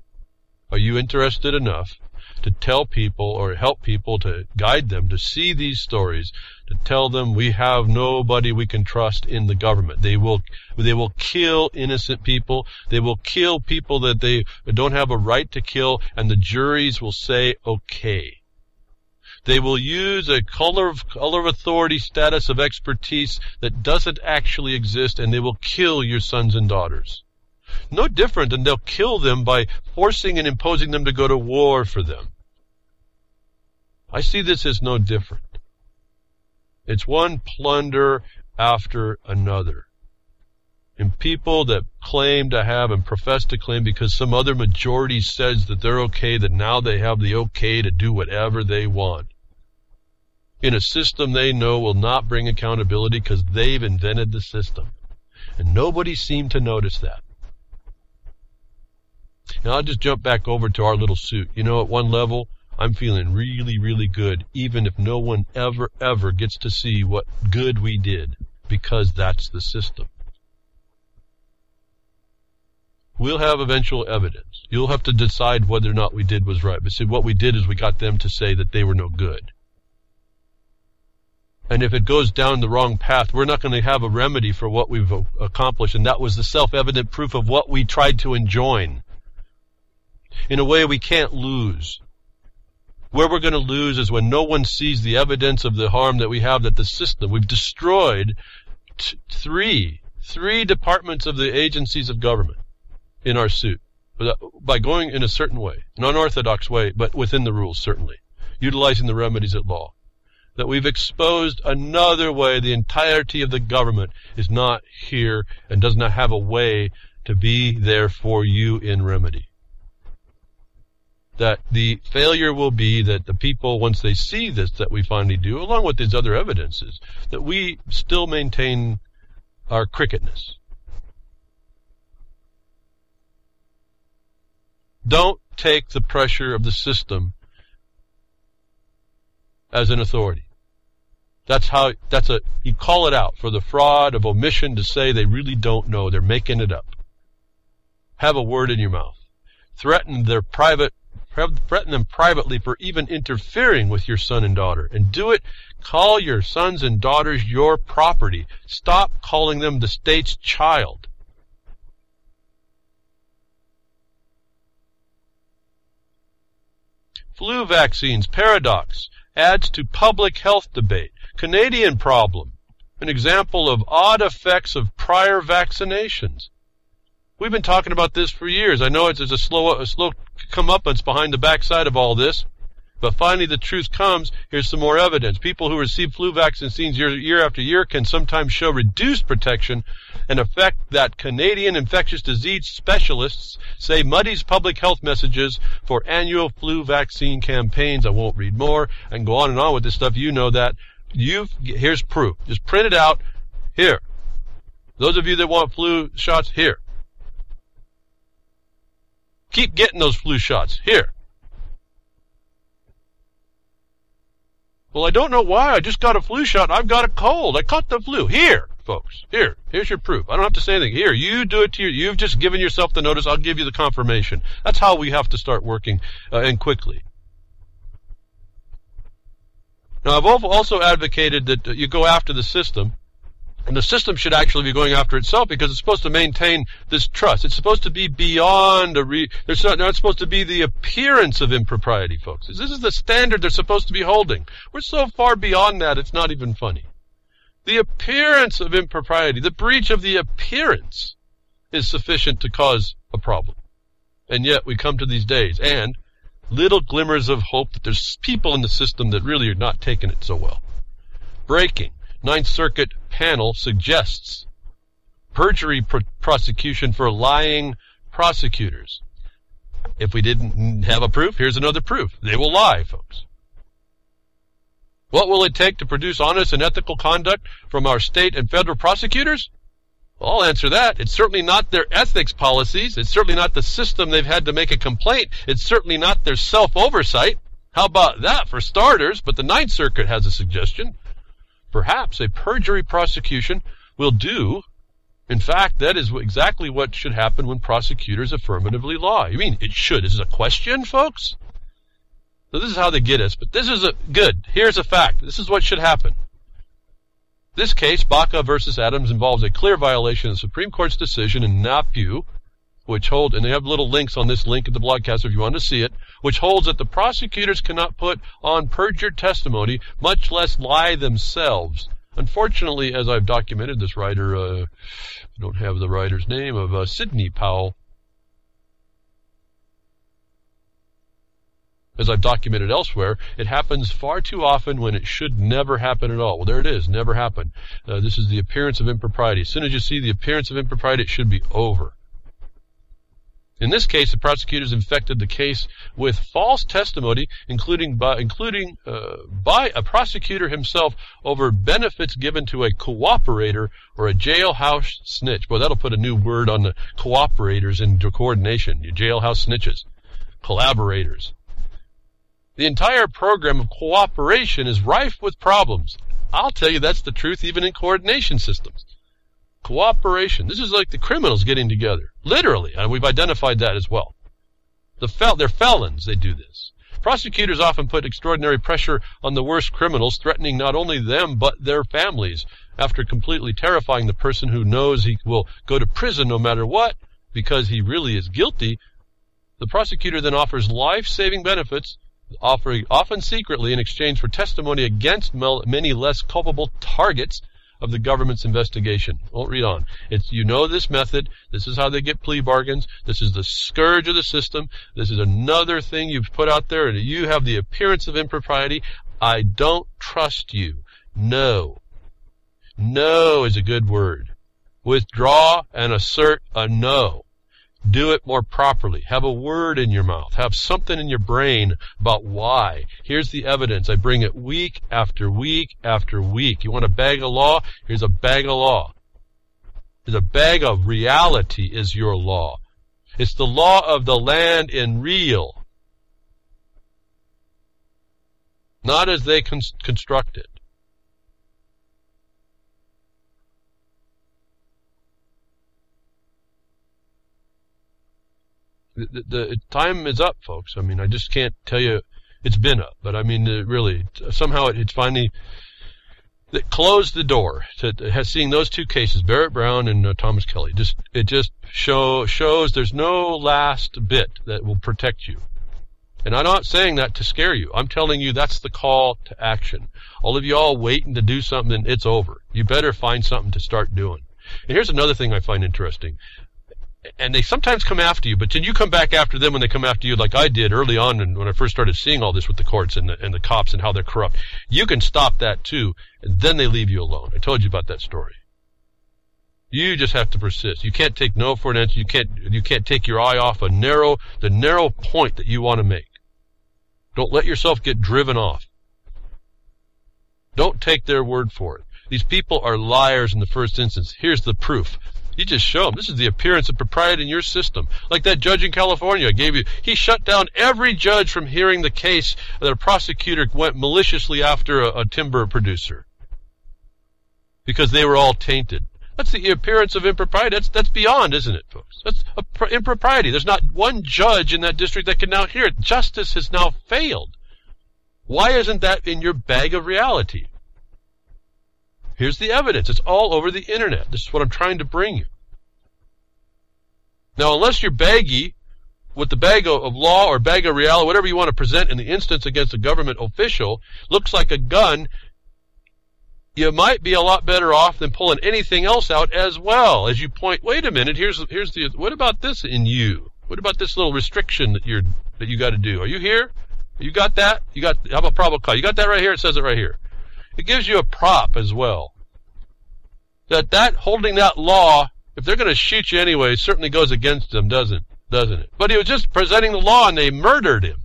Are you interested enough to tell people or help people, to guide them to see these stories, to tell them we have nobody we can trust in the government? They will kill innocent people. They will kill people that they don't have a right to kill, and the juries will say okay. They will use a color of authority status of expertise that doesn't actually exist, and they will kill your sons and daughters. No different than they'll kill them by forcing and imposing them to go to war for them. I see this as no different. It's one plunder after another. And people that claim to have and profess to claim because some other majority says that they're okay, that now they have the okay to do whatever they want. In a system they know will not bring accountability because they've invented the system. And nobody seemed to notice that. Now I'll just jump back over to our little suit. You know, at one level, I'm feeling really, really good, even if no one ever gets to see what good we did, because that's the system. We'll have eventual evidence. You'll have to decide whether or not we did was right. But see, what we did is we got them to say that they were no good. And if it goes down the wrong path, we're not going to have a remedy for what we've accomplished, and that was the self-evident proof of what we tried to enjoin. In a way, we can't lose. Where we're going to lose is when no one sees the evidence of the harm that we have, that the system, we've destroyed three departments of the agencies of government in our suit by going in a certain way, an unorthodox way, but within the rules, certainly, utilizing the remedies at law. That we've exposed another way the entirety of the government is not here and does not have a way to be there for you in remedy. That the failure will be that the people, once they see this, that we finally do, along with these other evidences, that we still maintain our cricketness. Don't take the pressure of the system as an authority. You call it out for the fraud of omission to say they really don't know, they're making it up. Have a word in your mouth. Threaten them privately for even interfering with your son and daughter. And do it, call your sons and daughters your property. Stop calling them the state's child. Flu vaccines, paradox, adds to public health debate. Canadian problem, an example of odd effects of prior vaccinations. We've been talking about this for years. I know there's a slow comeuppance behind the backside of all this, but finally the truth comes. Here's some more evidence. People who receive flu vaccines year after year can sometimes show reduced protection, an effect that Canadian infectious disease specialists say muddies public health messages for annual flu vaccine campaigns. I won't read more. I can go on and on with this stuff. You know that. Here's proof. Just print it out. Here. Those of you that want flu shots, here. Keep getting those flu shots. Here. Well, I don't know why. I just got a flu shot. I've got a cold. I caught the flu. Here, folks. Here. Here's your proof. I don't have to say anything. Here. You do it to you. You've just given yourself the notice. I'll give you the confirmation. That's how we have to start working, and quickly. Now, I've also advocated that you go after the system, and the system should actually be going after itself because it's supposed to maintain this trust. It's supposed to be beyond there's not supposed to be the appearance of impropriety, folks. This is the standard they're supposed to be holding. We're so far beyond that, it's not even funny. The appearance of impropriety, the breach of the appearance, is sufficient to cause a problem. And yet we come to these days, and little glimmers of hope that there's people in the system that really are not taking it so well. Breaking. Ninth Circuit panel suggests perjury prosecution for lying prosecutors. If we didn't have a proof, here's another proof. They will lie, folks. What will it take to produce honest and ethical conduct from our state and federal prosecutors? Well, I'll answer that. It's certainly not their ethics policies. It's certainly not the system they've had to make a complaint. It's certainly not their self-oversight. How about that for starters? But the Ninth Circuit has a suggestion. Perhaps a perjury prosecution will do. In fact, that is exactly what should happen when prosecutors affirmatively lie. You mean it should? This is a question, folks? So this is how they get us. But this is good. Here's a fact. This is what should happen. This case, Baca versus Adams, involves a clear violation of the Supreme Court's decision in NAPU, which hold, and they have little links on this link at the blogcast if you want to see it, which holds that the prosecutors cannot put on perjured testimony, much less lie themselves. Unfortunately, as I've documented, this writer, I don't have the writer's name, of Sidney Powell, as I've documented elsewhere, it happens far too often when it should never happen at all. Well, there it is, never happened. This is the appearance of impropriety. As soon as you see the appearance of impropriety, it should be over. In this case, the prosecutors infected the case with false testimony, including by a prosecutor himself over benefits given to a cooperator or a jailhouse snitch. Boy, that'll put a new word on the cooperators into coordination. You jailhouse snitches, collaborators. The entire program of cooperation is rife with problems. I'll tell you that's the truth even in coordination systems. Cooperation. This is like the criminals getting together. Literally. And we've identified that as well. They're felons. They do this. Prosecutors often put extraordinary pressure on the worst criminals, threatening not only them but their families. After completely terrifying the person who knows he will go to prison no matter what, because he really is guilty, the prosecutor then offers life-saving benefits, offering often secretly in exchange for testimony against many less culpable targets of the government's investigation. Won't read on. You know this method. This is how they get plea bargains. This is the scourge of the system. This is another thing you've put out there, and you have the appearance of impropriety. I don't trust you. No. No is a good word. Withdraw and assert a no. Do it more properly. Have a word in your mouth. Have something in your brain about why. Here's the evidence. I bring it week after week after week. You want a bag of law? Here's a bag of law. Here's a bag of reality is your law. It's the law of the land in real. Not as they construct it. The time is up, folks. I mean, I just can't tell you it's been up. But I mean, really, somehow it's finally closed the door to seeing those two cases, Barrett Brown and Thomas Kelly. It just shows there's no last bit that will protect you. And I'm not saying that to scare you. I'm telling you that's the call to action. All of you all waiting to do something, it's over. You better find something to start doing. And here's another thing I find interesting. And they sometimes come after you, but then you come back after them when they come after you like I did early on and when I first started seeing all this with the courts and the cops and how they're corrupt. You can stop that too, and then they leave you alone. I told you about that story. You just have to persist. You can't take no for an answer. You can't take your eye off the narrow point that you want to make. Don't let yourself get driven off. Don't take their word for it. These people are liars in the first instance. Here's the proof. You just show them. This is the appearance of propriety in your system. Like that judge in California gave you. He shut down every judge from hearing the case that a prosecutor went maliciously after a timber producer. Because they were all tainted. That's the appearance of impropriety. That's beyond, isn't it, folks? That's impropriety. There's not one judge in that district that can now hear it. Justice has now failed. Why isn't that in your bag of reality? Here's the evidence. It's all over the internet. This is what I'm trying to bring you. Now, unless you're baggy with the bag of law or bag of reality, whatever you want to present in the instance against a government official, looks like a gun, you might be a lot better off than pulling anything else out as well. As you point, wait a minute, here's the, what about this in you? What about this little restriction that you got to do? Are you here? You got that? How about probable cause? You got that right here? It says it right here. It gives you a prop as well. That holding that law If they're going to shoot you anyway, it certainly goes against them, doesn't it? But he was just presenting the law, and they murdered him.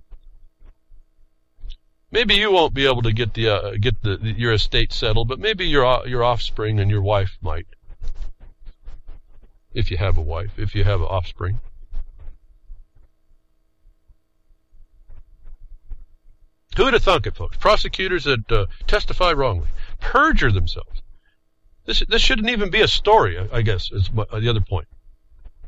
Maybe you won't be able to get your estate settled, but maybe your offspring and your wife might. If you have a wife, if you have an offspring. Who would have thunk it, folks? Prosecutors that testify wrongly, perjure themselves. This shouldn't even be a story, I guess, is the other point.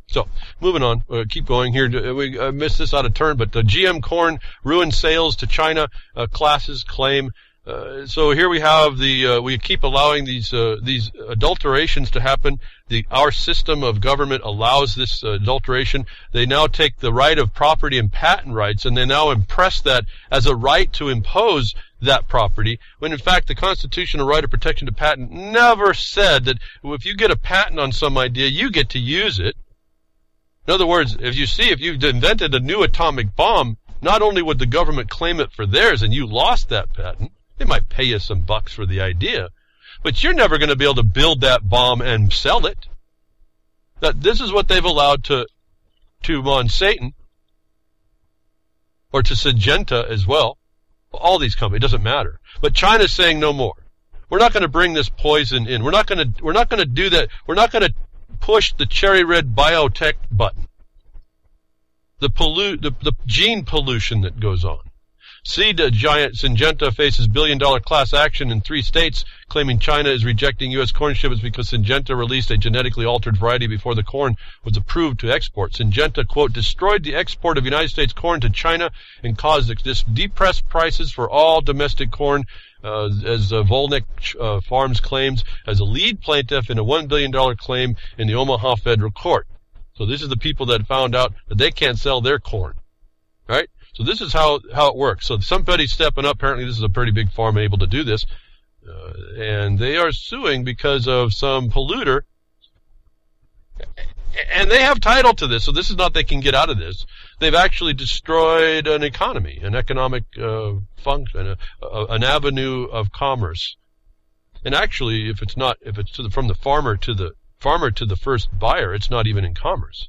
So, moving on, keep going here. We missed this out of turn, but the GM corn ruined sales to China, classes claim. So here we have we keep allowing these adulterations to happen. Our system of government allows this adulteration. They now take the right of property and patent rights, and they now impress that as a right to impose that property, when in fact the constitutional right of protection to patent never said that if you get a patent on some idea, you get to use it. In other words, if you've invented a new atomic bomb, not only would the government claim it for theirs and you lost that patent, they might pay you some bucks for the idea, but you're never going to be able to build that bomb and sell it. This is what they've allowed to Satan, or to Syngenta as well. All these companies, it doesn't matter. But China's saying no more. We're not going to bring this poison in. We're not going to do that. We're not going to push the cherry red biotech button. The gene pollution that goes on. Seed giant Syngenta faces billion-dollar class action in 3 states, claiming China is rejecting U.S. corn shipments because Syngenta released a genetically altered variety before the corn was approved to export. Syngenta, quote, destroyed the export of United States corn to China and caused depressed prices for all domestic corn, as Volnick Farms claims, as a lead plaintiff in a $1 billion claim in the Omaha federal court. So this is the people that found out that they can't sell their corn, right? So this is how it works. So somebody's stepping up. Apparently this is a pretty big farm able to do this. And they are suing because of some polluter. And they have title to this, so this is not they can get out of this. They've actually destroyed an economy, an economic function, an avenue of commerce. And actually, if it's from the farmer to the first buyer, it's not even in commerce.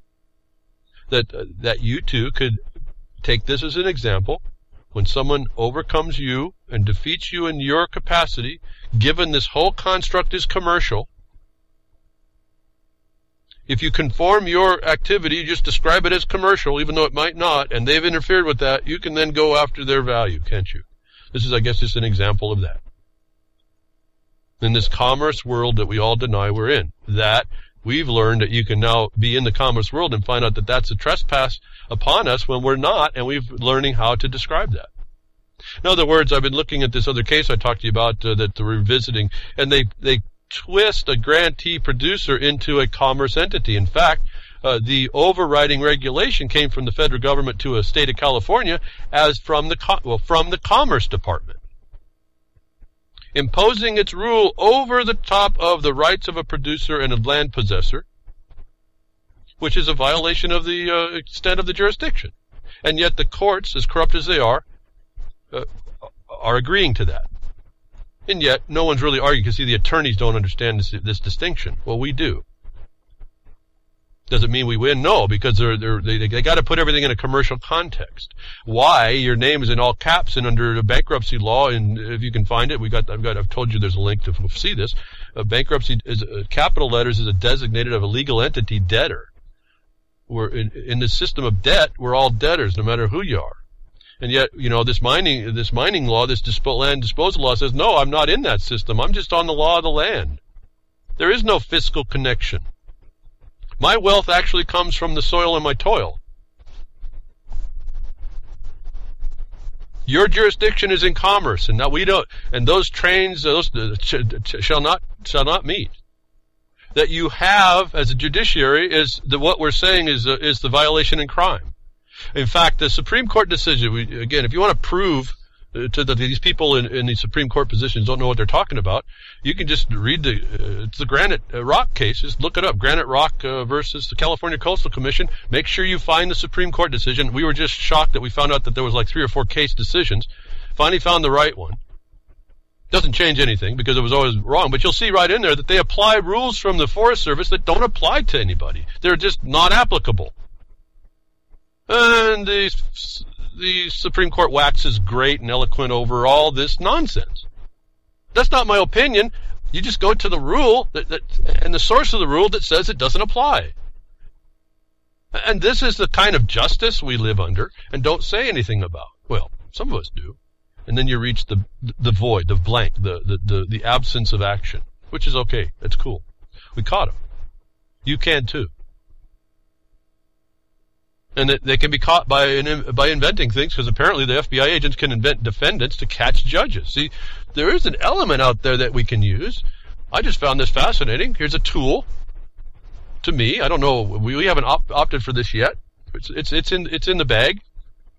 That you too could take this as an example. When someone overcomes you and defeats you in your capacity, given this whole construct is commercial, if you conform your activity, you just describe it as commercial, even though it might not, and they've interfered with that, you can then go after their value, can't you? This is, I guess, just an example of that. In this commerce world that we all deny we're in, that we've learned that you can now be in the commerce world and find out that that's a trespass upon us when we're not, and we've learning how to describe that. In other words, I've been looking at this other case I talked to you about that we're visiting, and they twist a grantee producer into a commerce entity. In fact, the overriding regulation came from the federal government to a state of California as from the Commerce Department, imposing its rule over the top of the rights of a producer and a land possessor, which is a violation of the extent of the jurisdiction. And yet the courts, as corrupt as they are agreeing to that. And yet no one's really arguing, because see, the attorneys don't understand this distinction. Well, we do. Does it mean we win? No, because they got to put everything in a commercial context. Why your name is in all caps and under the bankruptcy law, and if you can find it, I've told you there's a link to see this. Bankruptcy is capital letters is a designated of a legal entity debtor. We're in the system of debt, we're all debtors, no matter who you are. And yet, this mining law, this land disposal law says, no, I'm not in that system. I'm just on the law of the land. There is no fiscal connection. My wealth actually comes from the soil and my toil. Your jurisdiction is in commerce, and now we don't. And those trains, shall not meet. That you have as a judiciary is what we're saying is the violation in crime. In fact, the Supreme Court decision, again, if you want to prove these people in the Supreme Court positions don't know what they're talking about, you can just read it's the Granite Rock case. Just look it up, Granite Rock versus the California Coastal Commission. Make sure you find the Supreme Court decision. We were just shocked that we found out that there was like 3 or 4 case decisions. Finally found the right one. Doesn't change anything because it was always wrong, but you'll see right in there that they apply rules from the Forest Service that don't apply to anybody. They're just not applicable. And the Supreme Court waxes great and eloquent over all this nonsense. That's not my opinion. You just go to the rule and the source of the rule that says it doesn't apply. And this is the kind of justice we live under and don't say anything about. Well, some of us do. And then you reach the void, the blank, the absence of action, which is okay. That's cool. We caught him. You can too. And they can be caught by inventing things, because apparently the FBI agents can invent defendants to catch judges. See, there is an element out there that we can use. I just found this fascinating. Here's a tool. To me, I don't know. We haven't opted for this yet. It's in the bag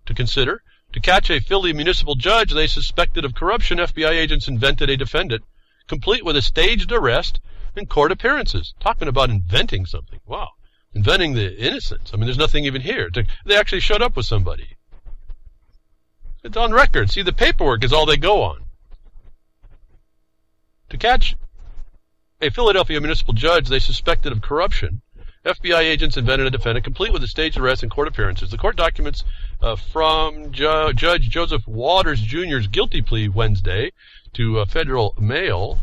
to consider. To catch a Philly municipal judge they suspected of corruption, FBI agents invented a defendant, complete with a staged arrest and court appearances. Talking about inventing something. Wow. Inventing the innocence. I mean, there's nothing even here. They actually showed up with somebody. It's on record. See, the paperwork is all they go on. To catch a Philadelphia municipal judge they suspected of corruption, FBI agents invented a defendant complete with a staged arrest and court appearances. The court documents from Judge Joseph Waters Jr.'s guilty plea Wednesday to federal mail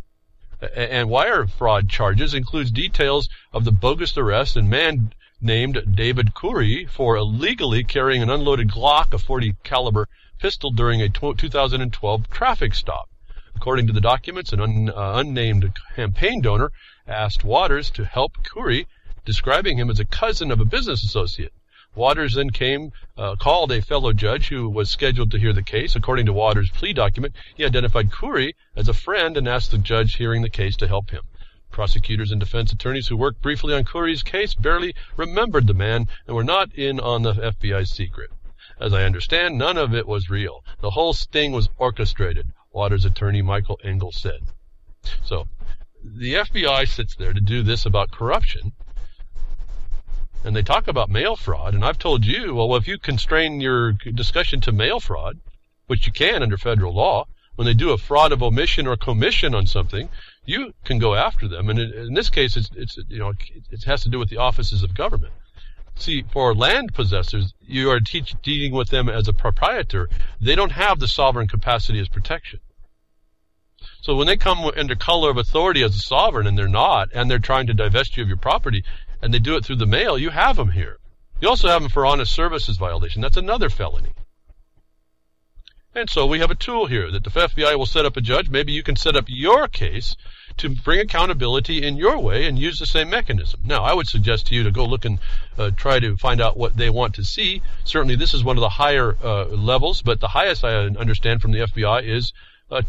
and wire fraud charges includes details of the bogus arrest and man named David Curry for illegally carrying an unloaded Glock, a .40 caliber pistol, during a 2012 traffic stop. According to the documents, an unnamed campaign donor asked Waters to help Curry, describing him as a cousin of a business associate. Waters then called a fellow judge who was scheduled to hear the case. According to Waters' plea document, he identified Curry as a friend and asked the judge hearing the case to help him. Prosecutors and defense attorneys who worked briefly on Curry's case barely remembered the man and were not in on the FBI's secret. As I understand, none of it was real. The whole sting was orchestrated, Waters' attorney Michael Engel said. So, the FBI sits there to do this about corruption, and they talk about mail fraud, and I've told you, well, if you constrain your discussion to mail fraud, which you can under federal law, when they do a fraud of omission or commission on something, you can go after them. And in this case, it has to do with the offices of government. See, for land possessors, you are dealing with them as a proprietor. They don't have the sovereign capacity as protection. So when they come under color of authority as a sovereign, and they're not, and they're trying to divest you of your property, and they do it through the mail, you have them here. You also have them for honest services violation. That's another felony. And so we have a tool here that the FBI will set up a judge. Maybe you can set up your case to bring accountability in your way and use the same mechanism. Now, I would suggest to you to go look and try to find out what they want to see. Certainly, this is one of the higher levels, but the highest I understand from the FBI is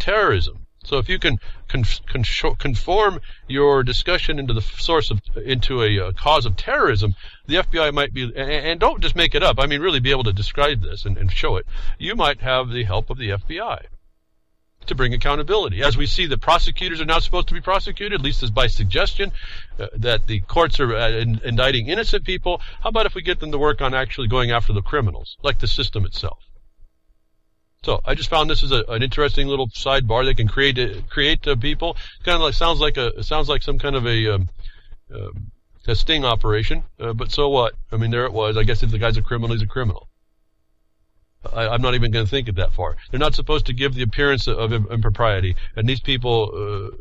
terrorism. So if you can conform your discussion into a cause of terrorism, the FBI might be, and don't just make it up, I mean really be able to describe this and show it, you might have the help of the FBI to bring accountability. As we see, the prosecutors are not supposed to be prosecuted, at least as by suggestion, that the courts are indicting innocent people. How about if we get them to work on actually going after the criminals, like the system itself? So I just found this is an interesting little sidebar. They can create people. Kind of like sounds like some kind of a sting operation. But so what? I mean, there it was. I guess if the guy's a criminal, he's a criminal. I'm not even going to think it that far. They're not supposed to give the appearance of impropriety, and these people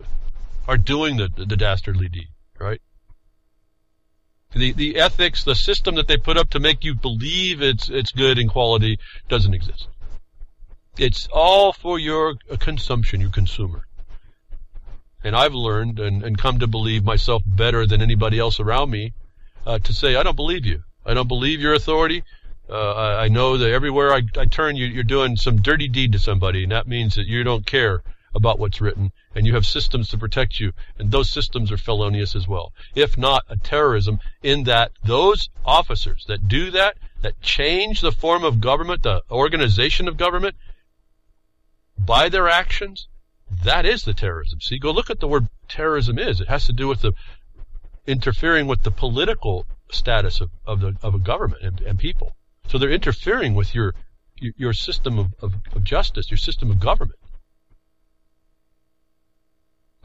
are doing the dastardly deed, right? The ethics, the system that they put up to make you believe it's good in quality doesn't exist. It's all for your consumption, your consumer. And I've learned and come to believe myself better than anybody else around me to say, I don't believe you. I don't believe your authority. I know that everywhere I turn, you're doing some dirty deed to somebody, and that means that you don't care about what's written, and you have systems to protect you, and those systems are felonious as well. If not a terrorism, in that those officers that do that change the form of government, the organization of government, by their actions, that is the terrorism. See, go look at the word terrorism is. It has to do with the interfering with the political status of a government and people. So they're interfering with your system of justice, your system of government.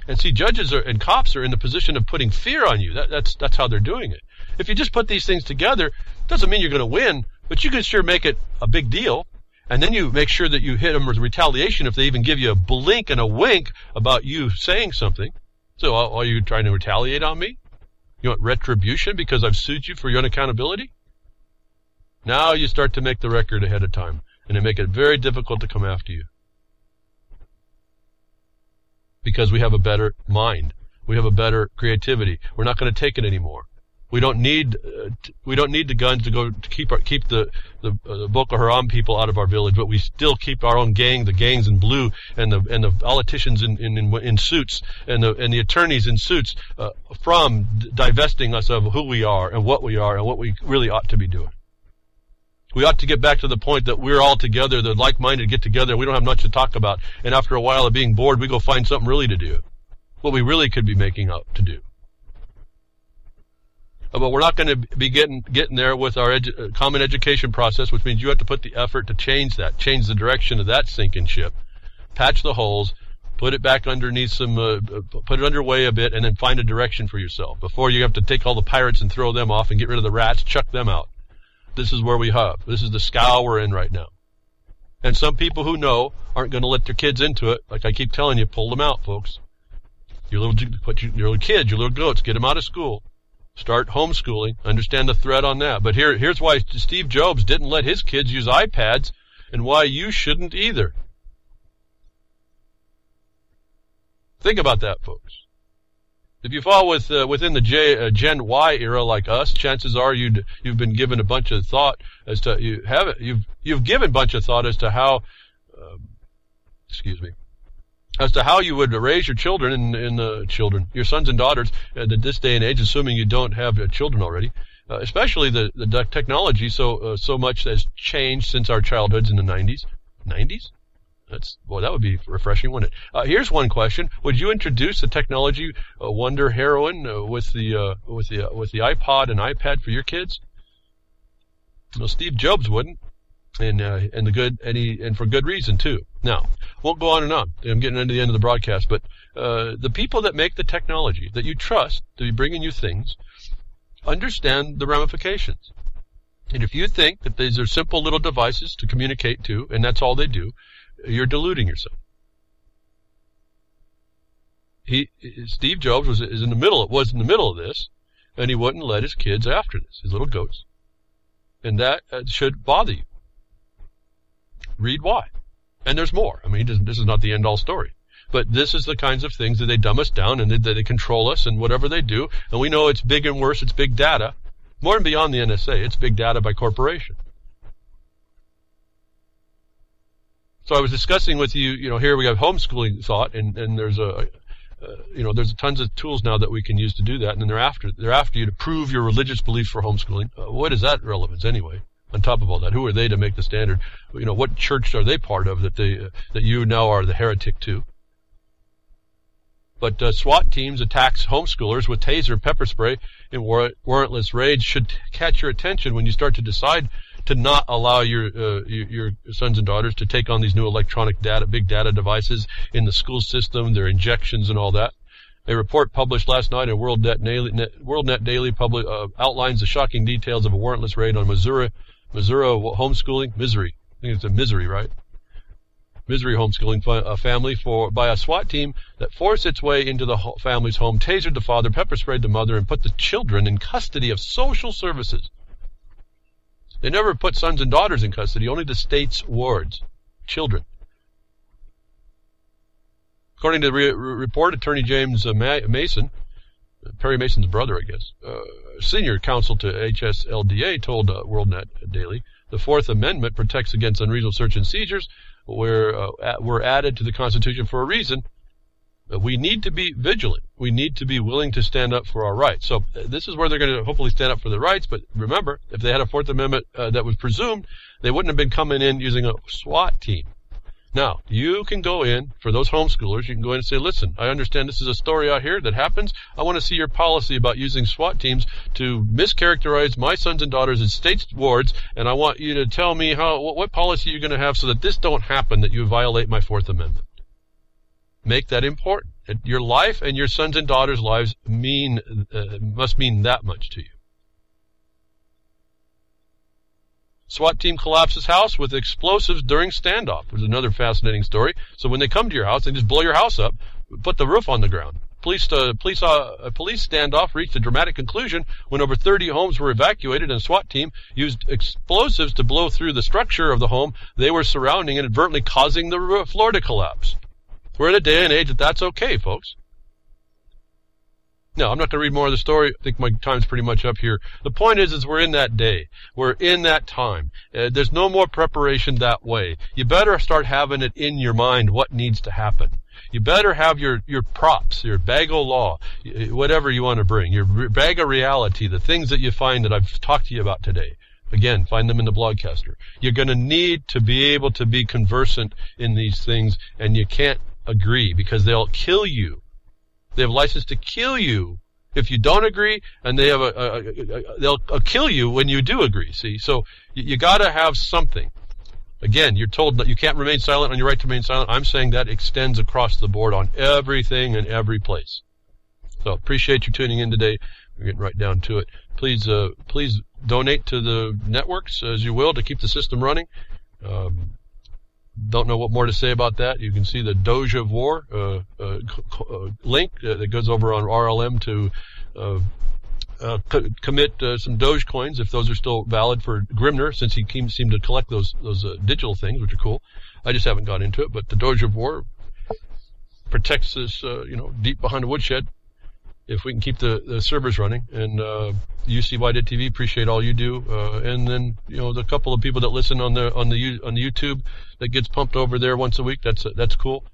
And see, judges and cops are in the position of putting fear on you. That's how they're doing it. If you just put these things together, doesn't mean you're going to win, but you can sure make it a big deal. And then you make sure that you hit them with retaliation if they even give you a blink and a wink about you saying something. So are you trying to retaliate on me? You want retribution because I've sued you for your unaccountability? Now you start to make the record ahead of time, and they make it very difficult to come after you. Because we have a better mind. We have a better creativity. We're not going to take it anymore. We don't need the guns to go to keep the Boko Haram people out of our village, but we still keep our own gang, the gangs in blue, and the politicians in suits, and the attorneys in suits from divesting us of who we are and what we really ought to be doing. We ought to get back to the point that we're all together, the like-minded get together, we don't have much to talk about, and after a while of being bored, we go find something really to do, what we really could be making up to do. But we're not going to be getting there with our common education process, which means you have to put the effort to change the direction of that sinking ship, patch the holes, put it back underneath put it underway a bit, and then find a direction for yourself before you have to take all the pirates and throw them off and get rid of the rats, chuck them out. This is where we have. This is the scow we're in right now. And some people who know aren't going to let their kids into it. Like I keep telling you, pull them out, folks. Your little kids, your little goats, get them out of school. Start homeschooling. Understand the threat on that. But here's why Steve Jobs didn't let his kids use iPads and why you shouldn't either. Think about that, folks. If you fall within the Gen Y era like us, chances are you've been given a bunch of thought as to you've given a bunch of thought as to how as to how you would raise your children your sons and daughters at this day and age, assuming you don't have children already. Especially the technology so much has changed since our childhoods in the 90s. 90s? That would be refreshing, wouldn't it? Here's one question: would you introduce the technology wonder heroin with the iPod and iPad for your kids? Well, Steve Jobs wouldn't, and for good reason too. Now, won't go on and on. I'm getting into the end of the broadcast, but the people that make the technology that you trust to be bringing you things understand the ramifications. And if you think that these are simple little devices to communicate to, and that's all they do, you're deluding yourself. Steve Jobs was in the middle of this, and he wouldn't let his kids after this, his little goats. And that should bother you. Read why. And there's more. I mean, this is not the end-all story. But this is the kinds of things that they dumb us down and that they control us and whatever they do. And we know it's big and worse. It's big data. More than beyond the NSA. It's big data by corporation. So I was discussing with you, here we have homeschooling thought, and there's there's tons of tools now that we can use to do that, and then they're after you to prove your religious belief for homeschooling. What is that relevance anyway? On top of all that, who are they to make the standard? What church are they part of that you now are the heretic to? But SWAT teams attacks homeschoolers with taser, pepper spray, and warrantless raids should catch your attention when you start to decide to not allow your sons and daughters to take on these new electronic big data devices in the school system, their injections and all that. A report published last night in WorldNet Daily outlines the shocking details of a warrantless raid on Missouri homeschooling. Missouri. I think it's a Missouri, right? Missouri homeschooling family by a SWAT team that forced its way into the family's home, tasered the father, pepper sprayed the mother, and put the children in custody of social services. They never put sons and daughters in custody, only the state's wards, children. According to the report, Attorney James Mason, Perry Mason's brother, I guess, senior counsel to HSLDA, told WorldNet Daily, the Fourth Amendment protects against unreasonable search and seizures, were added to the Constitution for a reason. We need to be vigilant. We need to be willing to stand up for our rights. So this is where they're going to hopefully stand up for their rights. But remember, if they had a Fourth Amendment that was presumed, they wouldn't have been coming in using a SWAT team. Now, you can go in, for those homeschoolers, you can go in and say, listen, I understand this is a story out here that happens. I want to see your policy about using SWAT teams to mischaracterize my sons and daughters in state wards, and I want you to tell me what policy you're going to have so that this don't happen, that you violate my Fourth Amendment. Make that important. Your life and your sons and daughters' lives must mean that much to you. SWAT team collapses house with explosives during standoff. There's another fascinating story. So when they come to your house, they just blow your house up, put the roof on the ground. A police standoff reached a dramatic conclusion when over 30 homes were evacuated and a SWAT team used explosives to blow through the structure of the home they were surrounding, inadvertently causing the floor to collapse. We're in a day and age that's okay, folks. No, I'm not going to read more of the story. I think my time's pretty much up here. The point is we're in that day. We're in that time. There's no more preparation that way. You better start having it in your mind what needs to happen. You better have your props, your bag of law, whatever you want to bring, your bag of reality, the things that you find that I've talked to you about today. Again, find them in the Blogcaster. You're going to need to be able to be conversant in these things, and you can't agree because they'll kill you. They have license to kill you if you don't agree, and they have they'll kill you when you do agree. See, so you got to have something. Again, you're told that you can't remain silent on your right to remain silent. I'm saying that extends across the board on everything and every place. So appreciate you tuning in today. We're getting right down to it. Please donate to the networks as you will to keep the system running. Don't know what more to say about that. You can see the Doge of War link that goes over on RLM to commit some Doge coins if those are still valid for Grimner, since he seemed to collect those digital things, which are cool. I just haven't got into it, but the Doge of War protects us, deep behind the woodshed. If we can keep the servers running, and UCY.TV, appreciate all you do, and then the couple of people that listen on the YouTube that gets pumped over there once a week. That's cool.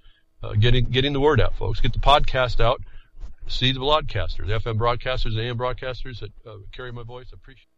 Getting the word out, folks. Get the podcast out. See the broadcasters, the FM broadcasters, the AM broadcasters that carry my voice. Appreciate.